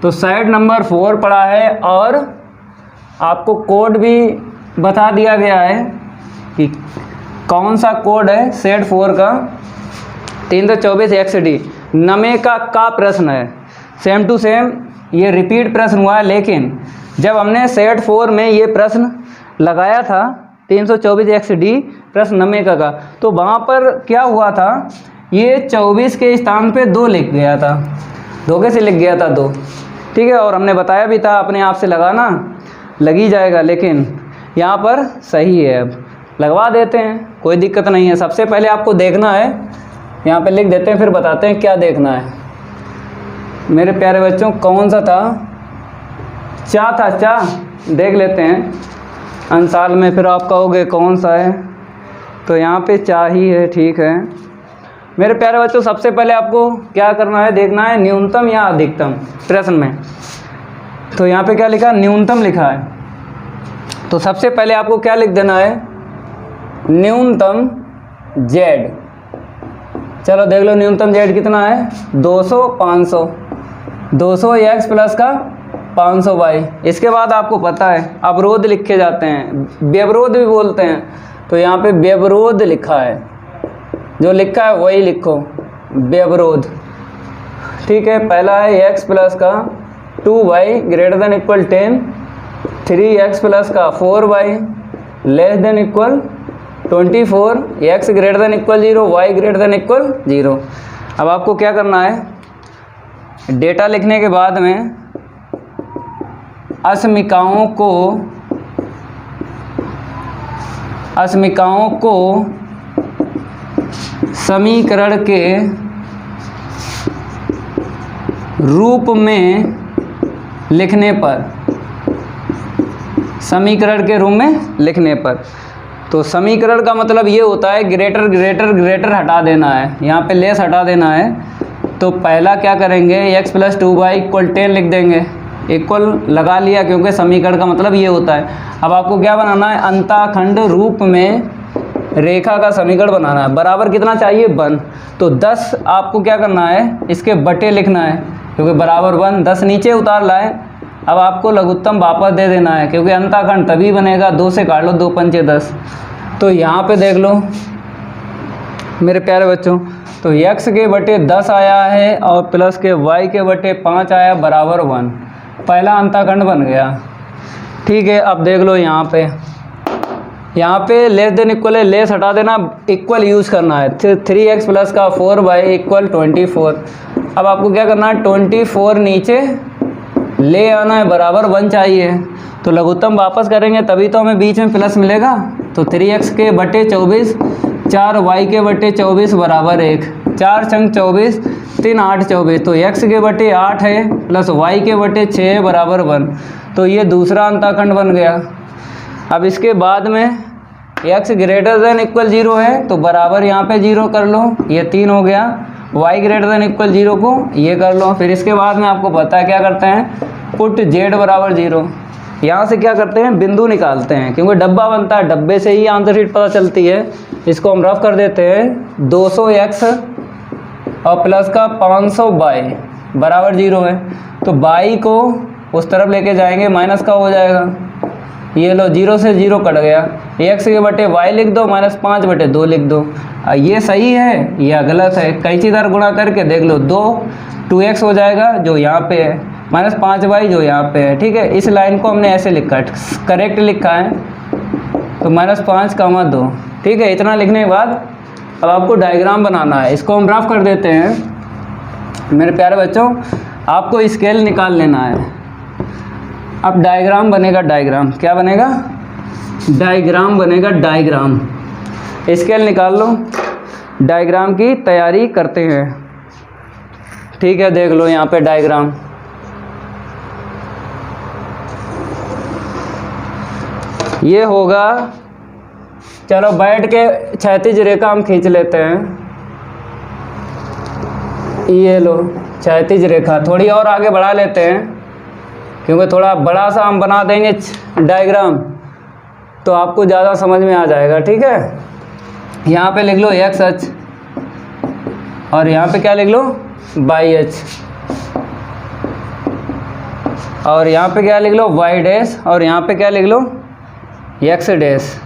तो सेट नंबर 4 पड़ा है, और आपको कोड भी बता दिया गया है कि कौन सा कोड है सेट 4 का, 324 XD नमे का प्रश्न है। सेम टू सेम ये रिपीट प्रश्न हुआ है, लेकिन जब हमने सेट 4 में ये प्रश्न लगाया था 324 XD प्रश्न नमे का, तो वहाँ पर क्या हुआ था, ये 24 के स्थान पे 2 लिख गया था, धोखे से लिख गया था 2, ठीक है। और हमने बताया भी था अपने आप से लगाना लग ही जाएगा, लेकिन यहाँ पर सही है, अब लगवा देते हैं, कोई दिक्कत नहीं है। सबसे पहले आपको देखना है, यहाँ पे लिख देते हैं, फिर बताते हैं क्या देखना है। मेरे प्यारे बच्चों कौन सा था, चा था, चा देख लेते हैं अंसाल में, फिर आप कहोगे कौन सा है, तो यहाँ पे चा ही है, ठीक है। मेरे प्यारे बच्चों सबसे पहले आपको क्या करना है, देखना है न्यूनतम या अधिकतम प्रश्न में। तो यहाँ पे क्या लिखा, न्यूनतम लिखा है, तो सबसे पहले आपको क्या लिख देना है, न्यूनतम Z। चलो देख लो न्यूनतम Z कितना है, 200 500, 200 x प्लस का 500 y। इसके बाद आपको पता है अवरोध लिखे जाते हैं, व्यवरोध भी बोलते हैं, तो यहाँ पे व्यवरोध लिखा है, जो लिखा है वही लिखो, व्यवरोध, ठीक है। पहला है x प्लस का 2y greater than equal 10, 3x plus का 4y less than equal 24, x greater than equal 0, y greater than equal 0। अब आपको क्या करना है, डेटा लिखने के बाद में असमीकाओं को समीकरण के रूप में लिखने पर, समीकरण के रूप में लिखने पर, तो समीकरण का मतलब ये होता है ग्रेटर ग्रेटर ग्रेटर हटा देना है, यहाँ पे लेस हटा देना है। तो पहला क्या करेंगे, x प्लस 2y इक्वल 10 लिख देंगे, इक्वल लगा लिया क्योंकि समीकरण का मतलब ये होता है। अब आपको क्या बनाना है, अंताखंड रूप में रेखा का समीकरण बनाना है। बराबर कितना चाहिए 1, तो 10 आपको क्या करना है, इसके बटे लिखना है क्योंकि बराबर 1, 10 नीचे उतार लाए। अब आपको लघुत्तम वापस दे देना है क्योंकि अंताखंड तभी बनेगा, 2 से काट लो, 2 पंचे 10। तो यहाँ पे देख लो मेरे प्यारे बच्चों, तो x के बटे 10 आया है और प्लस के y के बटे 5 आया बराबर 1। पहला अंताखंड बन गया। ठीक है, अब देख लो यहाँ पे लेस देन इक्वल है, लेस हटा देना, इक्वल यूज़ करना है। 3x प्लस का 4y इक्वल 24। अब आपको क्या करना है, 24 नीचे ले आना है, बराबर 1 चाहिए। तो लघुत्तम वापस करेंगे तभी तो हमें बीच में प्लस मिलेगा। तो 3x के बटे 24, 4y के बटे 24 बराबर 1, 4 छंग 24, 3 8 24। तो x के बटे 8 है प्लस y के बटे 6 है बराबर 1। तो ये दूसरा अंताखंड बन गया। अब इसके बाद में x ग्रेटर देन इक्वल 0 है तो बराबर यहाँ पे 0 कर लो, ये 3 हो गया। y ग्रेटर देन इक्वल 0 को ये कर लो। फिर इसके बाद में आपको पता है क्या करते हैं, पुट z बराबर 0। यहाँ से क्या करते हैं, बिंदु निकालते हैं क्योंकि डब्बा बनता है, डब्बे से ही आंसर शीट पता चलती है। इसको हम रफ कर देते हैं, 200x और प्लस का 500y बराबर 0 है। तो y को उस तरफ लेके जाएंगे, माइनस का हो जाएगा। ये लो 0 से 0 कट गया, x के बटे y लिख दो, -5 बटे 2 लिख दो। ये सही है या गलत है, कैंचीदार गुणा करके देख लो, 2x हो जाएगा जो यहाँ पे है, -5y जो यहाँ पे है। ठीक है, इस लाइन को हमने ऐसे लिखा है, करेक्ट लिखा है, तो -5, 2। ठीक है, इतना लिखने के बाद अब आपको डायग्राम बनाना है। इसको हम रफ कर देते हैं। मेरे प्यारे बच्चों, आपको स्केल निकाल लेना है। अब डायग्राम बनेगा, डायग्राम क्या बनेगा, डायग्राम बनेगा, डायग्राम। स्केल निकाल लो, डायग्राम की तैयारी करते हैं। ठीक है, देख लो यहाँ पे डायग्राम। ये होगा, चलो बैठ के क्षैतिज रेखा हम खींच लेते हैं। ये लो क्षैतिज रेखा, थोड़ी और आगे बढ़ा लेते हैं क्योंकि थोड़ा बड़ा सा हम बना देंगे डायग्राम तो आपको ज़्यादा समझ में आ जाएगा। ठीक है, यहाँ पे लिख लो x अक्ष और यहाँ पे क्या लिख लो y अक्ष, और यहाँ पे क्या लिख लो y डैश, और यहाँ पे क्या लिख लो x डैश।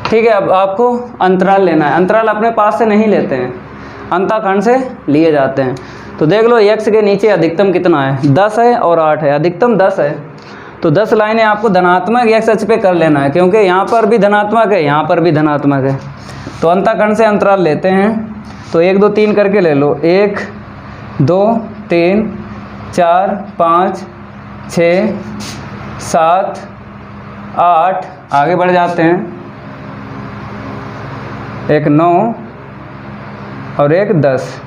ठीक है, अब आपको अंतराल लेना है। अंतराल अपने पास से नहीं लेते हैं, अंताखंड से लिए जाते हैं। तो देख लो x के नीचे अधिकतम कितना है, 10 है और 8 है, अधिकतम 10 है। तो 10 लाइनें आपको धनात्मक x अक्ष पे कर लेना है क्योंकि यहाँ पर भी धनात्मक है, यहाँ पर भी धनात्मक है। तो अंताखंड से अंतराल लेते हैं, तो 1 2 3 करके ले लो, 1 2 3 4 5 6 7 8, आगे बढ़ जाते हैं, 1 9 और 1 10।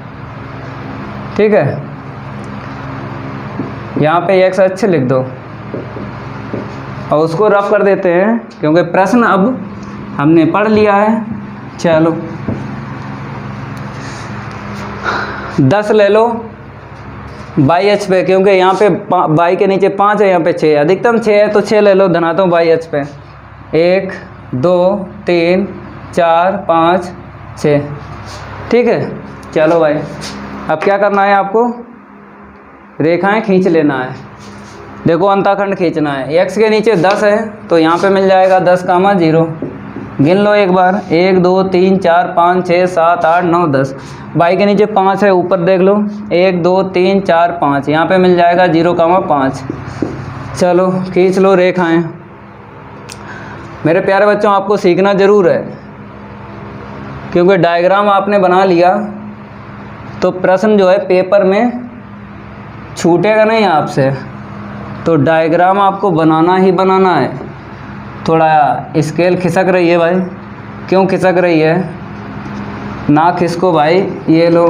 ठीक है, यहाँ पे x अक्ष लिख दो और उसको रफ कर देते हैं क्योंकि प्रश्न अब हमने पढ़ लिया है। चलो 10 ले लो y अक्ष पे, क्योंकि यहाँ पे y के नीचे 5 है, यहाँ पे 6 है, अधिकतम 6 है तो 6 ले लो धनात्मक y अक्ष पे। 1 2 3 4 5 6। ठीक है, चलो भाई अब क्या करना है, आपको रेखाएं खींच लेना है। देखो अंताखंड खींचना है, x के नीचे 10 है तो यहाँ पे मिल जाएगा 10, 0। गिन लो एक बार, 1 2 3 4 5 6 7 8 9 10। y के नीचे 5 है, ऊपर देख लो, 1 2 3 4 5, यहाँ पे मिल जाएगा 0, 5। चलो खींच लो रेखाएं। मेरे प्यारे बच्चों, आपको सीखना ज़रूर है क्योंकि डायग्राम आपने बना लिया तो प्रश्न जो है पेपर में छूटेगा नहीं आपसे। तो डायग्राम आपको बनाना ही बनाना है। थोड़ा स्केल खिसक रही है भाई, क्यों खिसक रही है, ना खिसको भाई। ये लो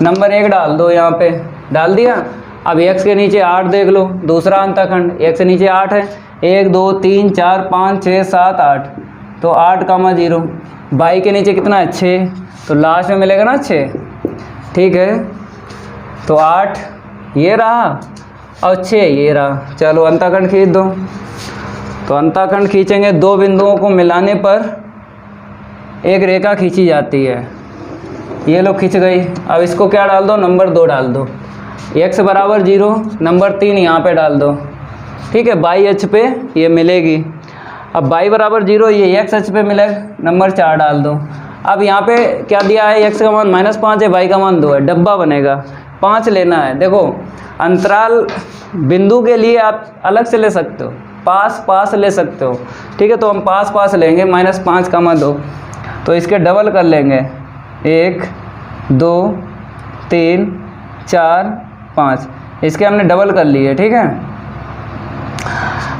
नंबर 1 डाल दो, यहाँ पे डाल दिया। अब x के नीचे 8 देख लो, दूसरा अंताखंड, x के नीचे 8 है, 1 2 3 4 5 6 7 8, तो 8, 0। y के नीचे कितना है 6, तो लास्ट में मिलेगा ना 6। ठीक है, तो 8 ये रहा और 6 ये रहा। चलो अंतःखंड खींच दो। तो अंतःखंड खींचेंगे, दो बिंदुओं को मिलाने पर एक रेखा खींची जाती है। ये लो खिंच गई। अब इसको क्या डाल दो, नंबर 2 डाल दो। x बराबर 0, नंबर 3 यहाँ पे डाल दो। ठीक है, बाई अक्ष पे ये मिलेगी। अब y बराबर 0 ये x अक्ष पे मिलेगा, नंबर 4 डाल दो। अब यहाँ पे क्या दिया है, x का मान -5 है, y का मान 2 है, डब्बा बनेगा। 5 लेना है। देखो अंतराल बिंदु के लिए आप अलग से ले सकते हो, पास ले सकते हो। ठीक है, तो हम पास लेंगे, -5, 2। तो इसके डबल कर लेंगे, 1 2 3 4 5, इसके हमने डबल कर लिए। ठीक है,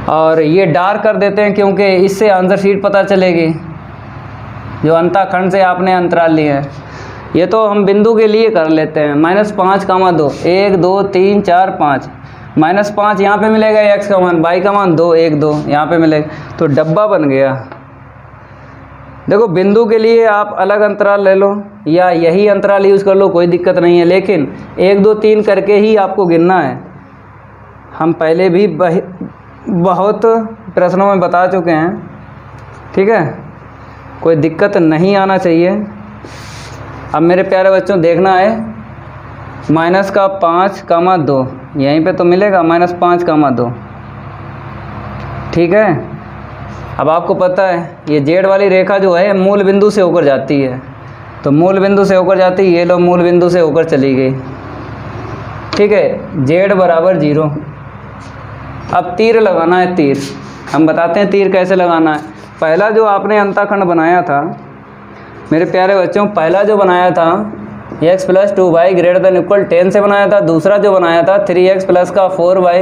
और ये डार्क कर देते हैं क्योंकि इससे आंसर शीट पता चलेगी जो अंतःखंड से आपने अंतराल लिया है। ये तो हम बिंदु के लिए कर लेते हैं, -5, 2, 1 2 3 4 5, -5 यहाँ पे मिलेगा x का मान, y का मान 2 1 2 यहाँ पे मिलेगा, तो डब्बा बन गया। देखो बिंदु के लिए आप अलग अंतराल ले लो या यही अंतराल यूज़ कर लो, कोई दिक्कत नहीं है, लेकिन 1 2 3 करके ही आपको गिनना है। हम पहले भी बहुत प्रश्नों में बता चुके हैं। ठीक है, कोई दिक्कत नहीं आना चाहिए। अब मेरे प्यारे बच्चों देखना है, -5, 2 यहीं पे तो मिलेगा, -5, 2। ठीक है, अब आपको पता है ये जेड वाली रेखा जो है मूल बिंदु से होकर जाती है, तो मूल बिंदु से होकर जाती है, ये लो मूल बिंदु से होकर चली गई। ठीक है, जेड बराबर 0। अब तीर लगाना है, तीर हम बताते हैं तीर कैसे लगाना है। पहला जो आपने अंतःखंड बनाया था मेरे प्यारे बच्चों, पहला जो बनाया था x + 2y > 10 से बनाया था। दूसरा जो बनाया था 3x + 4y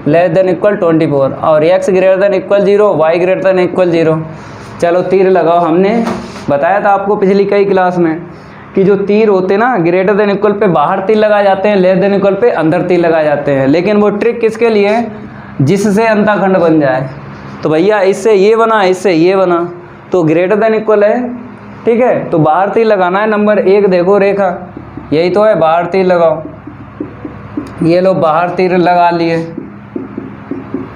> 24, और x > 0 y > 0। चलो तीर लगाओ। हमने बताया था आपको पिछली कई क्लास में कि जो तीर होते ना > पे बाहर तीर लगाए जाते हैं, > पे अंदर तीर लगाए जाते हैं, लेकिन वो ट्रिक किसके लिए, जिससे अंतःखंड बन जाए। तो भैया इससे ये बना, इससे ये बना, तो > है। ठीक है, तो बाहर तीर लगाना है। नंबर 1 देखो रेखा यही तो है, बाहर तीर लगाओ। ये लो बाहर तीर लगा लिए।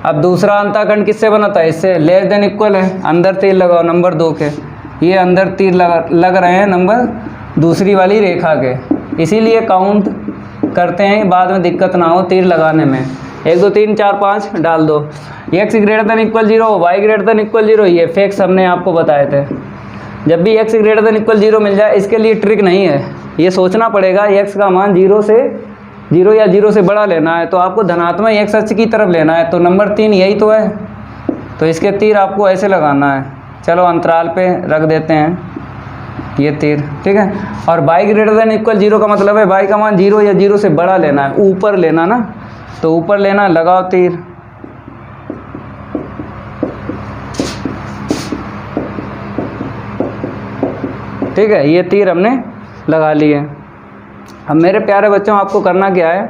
अब दूसरा अंतःखंड किससे बना था, इससे > है, अंदर तीर लगाओ नंबर 2 के। ये अंदर तीर लग रहे हैं नंबर दूसरी वाली रेखा के, इसीलिए काउंट करते हैं, बाद में दिक्कत ना हो तीर लगाने में। 1 2 3 4 5 डाल दो। x > 0 y > 0 ये फैक्ट्स हमने आपको बताए थे। जब भी x > 0 मिल जाए, इसके लिए ट्रिक नहीं है, ये सोचना पड़ेगा x का मान 0 या 0 से बड़ा लेना है, तो आपको धनात्मक x अक्ष की तरफ लेना है। तो नंबर 3 यही तो है, तो इसके तीर आपको ऐसे लगाना है। चलो अंतराल पे रख देते हैं ये तीर। ठीक है, और y > 0 का मतलब है y का मान 0 या 0 से बड़ा लेना है, ऊपर लेना ना, तो ऊपर लेना, लगाओ तीर। ठीक है, ये तीर हमने लगा लिए। अब मेरे प्यारे बच्चों आपको करना क्या है,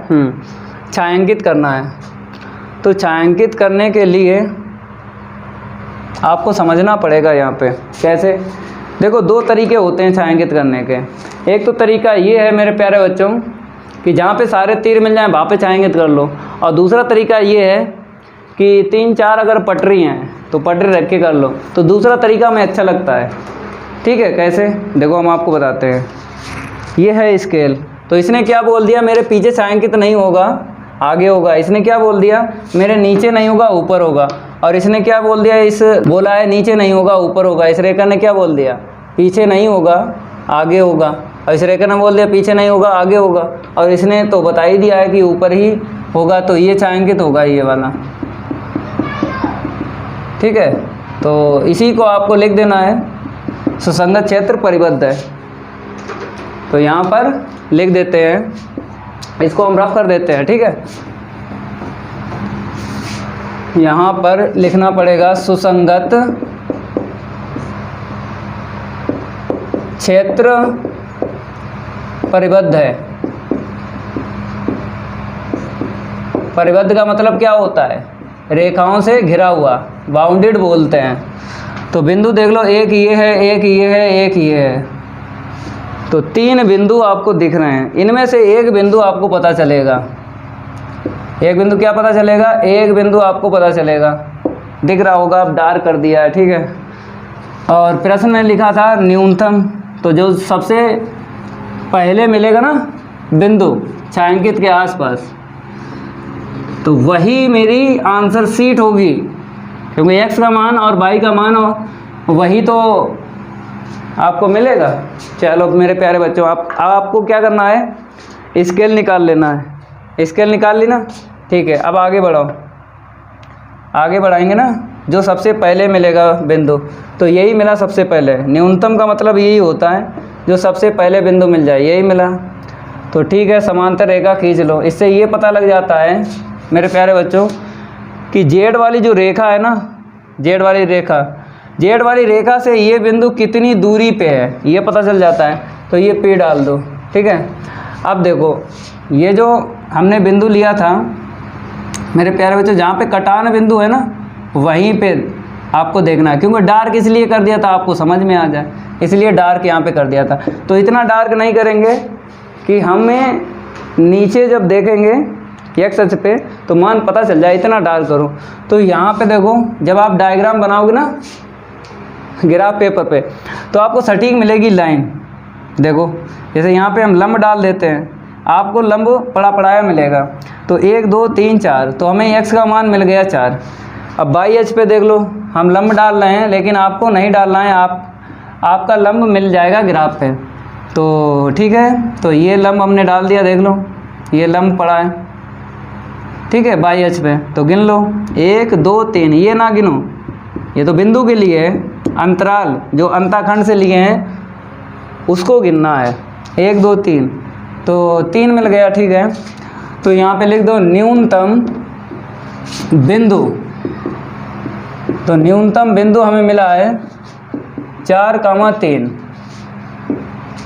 छायांकित करना है। तो छायांकित करने के लिए आपको समझना पड़ेगा यहाँ पे कैसे। देखो 2 तरीके होते हैं छायांकित करने के। एक तो तरीका ये है मेरे प्यारे बच्चों कि जहाँ पे सारे तीर मिल जाएं वहाँ पे छायांकित कर लो, और दूसरा तरीका ये है कि 3 4 अगर पटरी हैं तो पटरी रख के कर लो। तो दूसरा तरीका हमें अच्छा लगता है। ठीक है, कैसे देखो हम आपको बताते हैं। ये है स्केल, तो इसने क्या बोल दिया, मेरे पीछे छायांकित नहीं होगा, आगे होगा। इसने क्या बोल दिया, मेरे नीचे नहीं होगा, ऊपर होगा। और इसने क्या बोल दिया, इस बोला है नीचे नहीं होगा, ऊपर होगा। इस रेखा ने क्या बोल दिया, पीछे नहीं होगा, आगे होगा। और इस रेखा ने बोल दिया पीछे नहीं होगा, आगे होगा। और इसने तो बता ही दिया है कि ऊपर ही होगा, तो ये छायांकित होगा, ये वाला। ठीक है, तो इसी को आपको लिख देना है, सुसंगत क्षेत्र परिबद्ध है। तो यहाँ पर लिख देते हैं, इसको हम रफ कर देते हैं। ठीक है, यहाँ पर लिखना पड़ेगा सुसंगत क्षेत्र परिबद्ध है। परिबद्ध का मतलब क्या होता है, रेखाओं से घिरा हुआ, बाउंडेड बोलते हैं। तो बिंदु देख लो, एक ये है, एक ये है, एक ये है, तो 3 बिंदु आपको दिख रहे हैं। इनमें से एक बिंदु आपको पता चलेगा, एक बिंदु क्या पता चलेगा, एक बिंदु आपको पता चलेगा, दिख रहा होगा, अब डार्क कर दिया है, ठीक है। और प्रश्न में लिखा था न्यूनतम, तो जो सबसे पहले मिलेगा ना बिंदु छायांकित के आसपास, तो वही मेरी आंसर शीट होगी, क्योंकि x का मान और y का मान वही तो आपको मिलेगा। चलो मेरे प्यारे बच्चों, आपको क्या करना है, स्केल निकाल लेना है। स्केल निकाल ली ना, ठीक है। अब आगे बढ़ाओ, आगे बढ़ाएंगे ना, जो सबसे पहले मिलेगा बिंदु, तो यही मिला सबसे पहले। न्यूनतम का मतलब यही होता है जो सबसे पहले बिंदु मिल जाए, यही मिला। तो ठीक है, समांतर रेखा खींच लो। इससे ये पता लग जाता है मेरे प्यारे बच्चों कि जेड वाली जो रेखा है ना, जेड वाली रेखा से ये बिंदु कितनी दूरी पे है, ये पता चल जाता है। तो ये P डाल दो, ठीक है। अब देखो, ये जो हमने बिंदु लिया था मेरे प्यारे बच्चों, जहाँ पे कटान बिंदु है ना, वहीं पे आपको देखना है, क्योंकि डार्क इसलिए कर दिया था आपको समझ में आ जाए, इसलिए डार्क यहाँ पे कर दिया था। तो इतना डार्क नहीं करेंगे कि हमें नीचे जब देखेंगे एक्स अक्ष पे तो मान पता चल जाए, इतना डार्क करो। तो यहाँ पे देखो, जब आप डायग्राम बनाओगे ना ग्राफ पेपर पे, तो आपको सटीक मिलेगी लाइन। देखो जैसे यहाँ पे हम लंब डाल देते हैं, आपको लंब पढ़ाया मिलेगा। तो 1 2 3 4, तो हमें x का मान मिल गया 4। अब बाई एच पे देख लो, हम लंब डाल रहे हैं लेकिन आपको नहीं डालना है, आपका लंब मिल जाएगा ग्राफ पे। तो ठीक है, तो ये लंब हमने डाल दिया, देख लो ये लंब पड़ा है, ठीक है, बाई एच पे। तो गिन लो 1 2 3, ये ना गिनो, ये तो बिंदु के लिए है। अंतराल जो अंताखंड से लिए हैं उसको गिनना है, 1 2 3, तो 3 मिल गया, ठीक है। तो यहाँ पे लिख दो न्यूनतम बिंदु। तो न्यूनतम बिंदु हमें मिला है 4,3,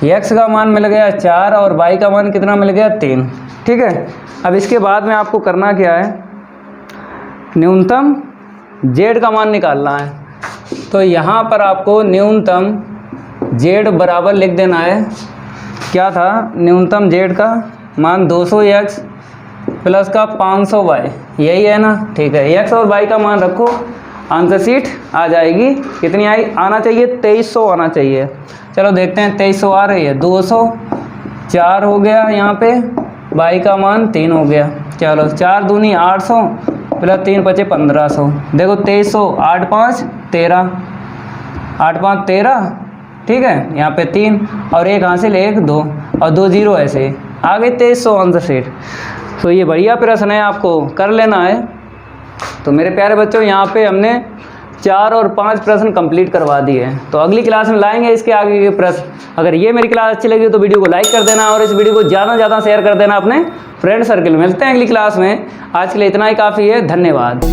x का मान मिल गया 4 और y का मान कितना मिल गया 3, ठीक है। अब इसके बाद में आपको करना क्या है, न्यूनतम z का मान निकालना है। तो यहाँ पर आपको न्यूनतम z बराबर लिख देना है, क्या था न्यूनतम z का मान 200x प्लस का 500y, यही है ना, ठीक है। x और y का मान रखो, आंसर शीट आ जाएगी। कितनी आई, आना चाहिए 2300 आना चाहिए। चलो देखते हैं 2300 आ रही है। 204 हो गया यहाँ पे, y का मान 3 हो गया। चलो 4 दूनी 800 प्लस 3 बचे 1500। देखो 2300, 8 5 13, 8 5 13, ठीक है। यहाँ पे 3 और 1 हासिल, 1 2 और 2 0, ऐसे आ गई 2300 आंसर शीट। तो ये बढ़िया प्रश्न है, आपको कर लेना है। तो मेरे प्यारे बच्चों, यहाँ पे हमने 4 और 5 प्रश्न कंप्लीट करवा दिए हैं। तो अगली क्लास में लाएंगे इसके आगे के प्रश्न। अगर ये मेरी क्लास अच्छी लगी तो वीडियो को लाइक कर देना और इस वीडियो को ज़्यादा से ज़्यादा शेयर कर देना अपने फ्रेंड सर्कल में। मिलते हैं अगली क्लास में, आज के लिए इतना ही काफ़ी है, धन्यवाद।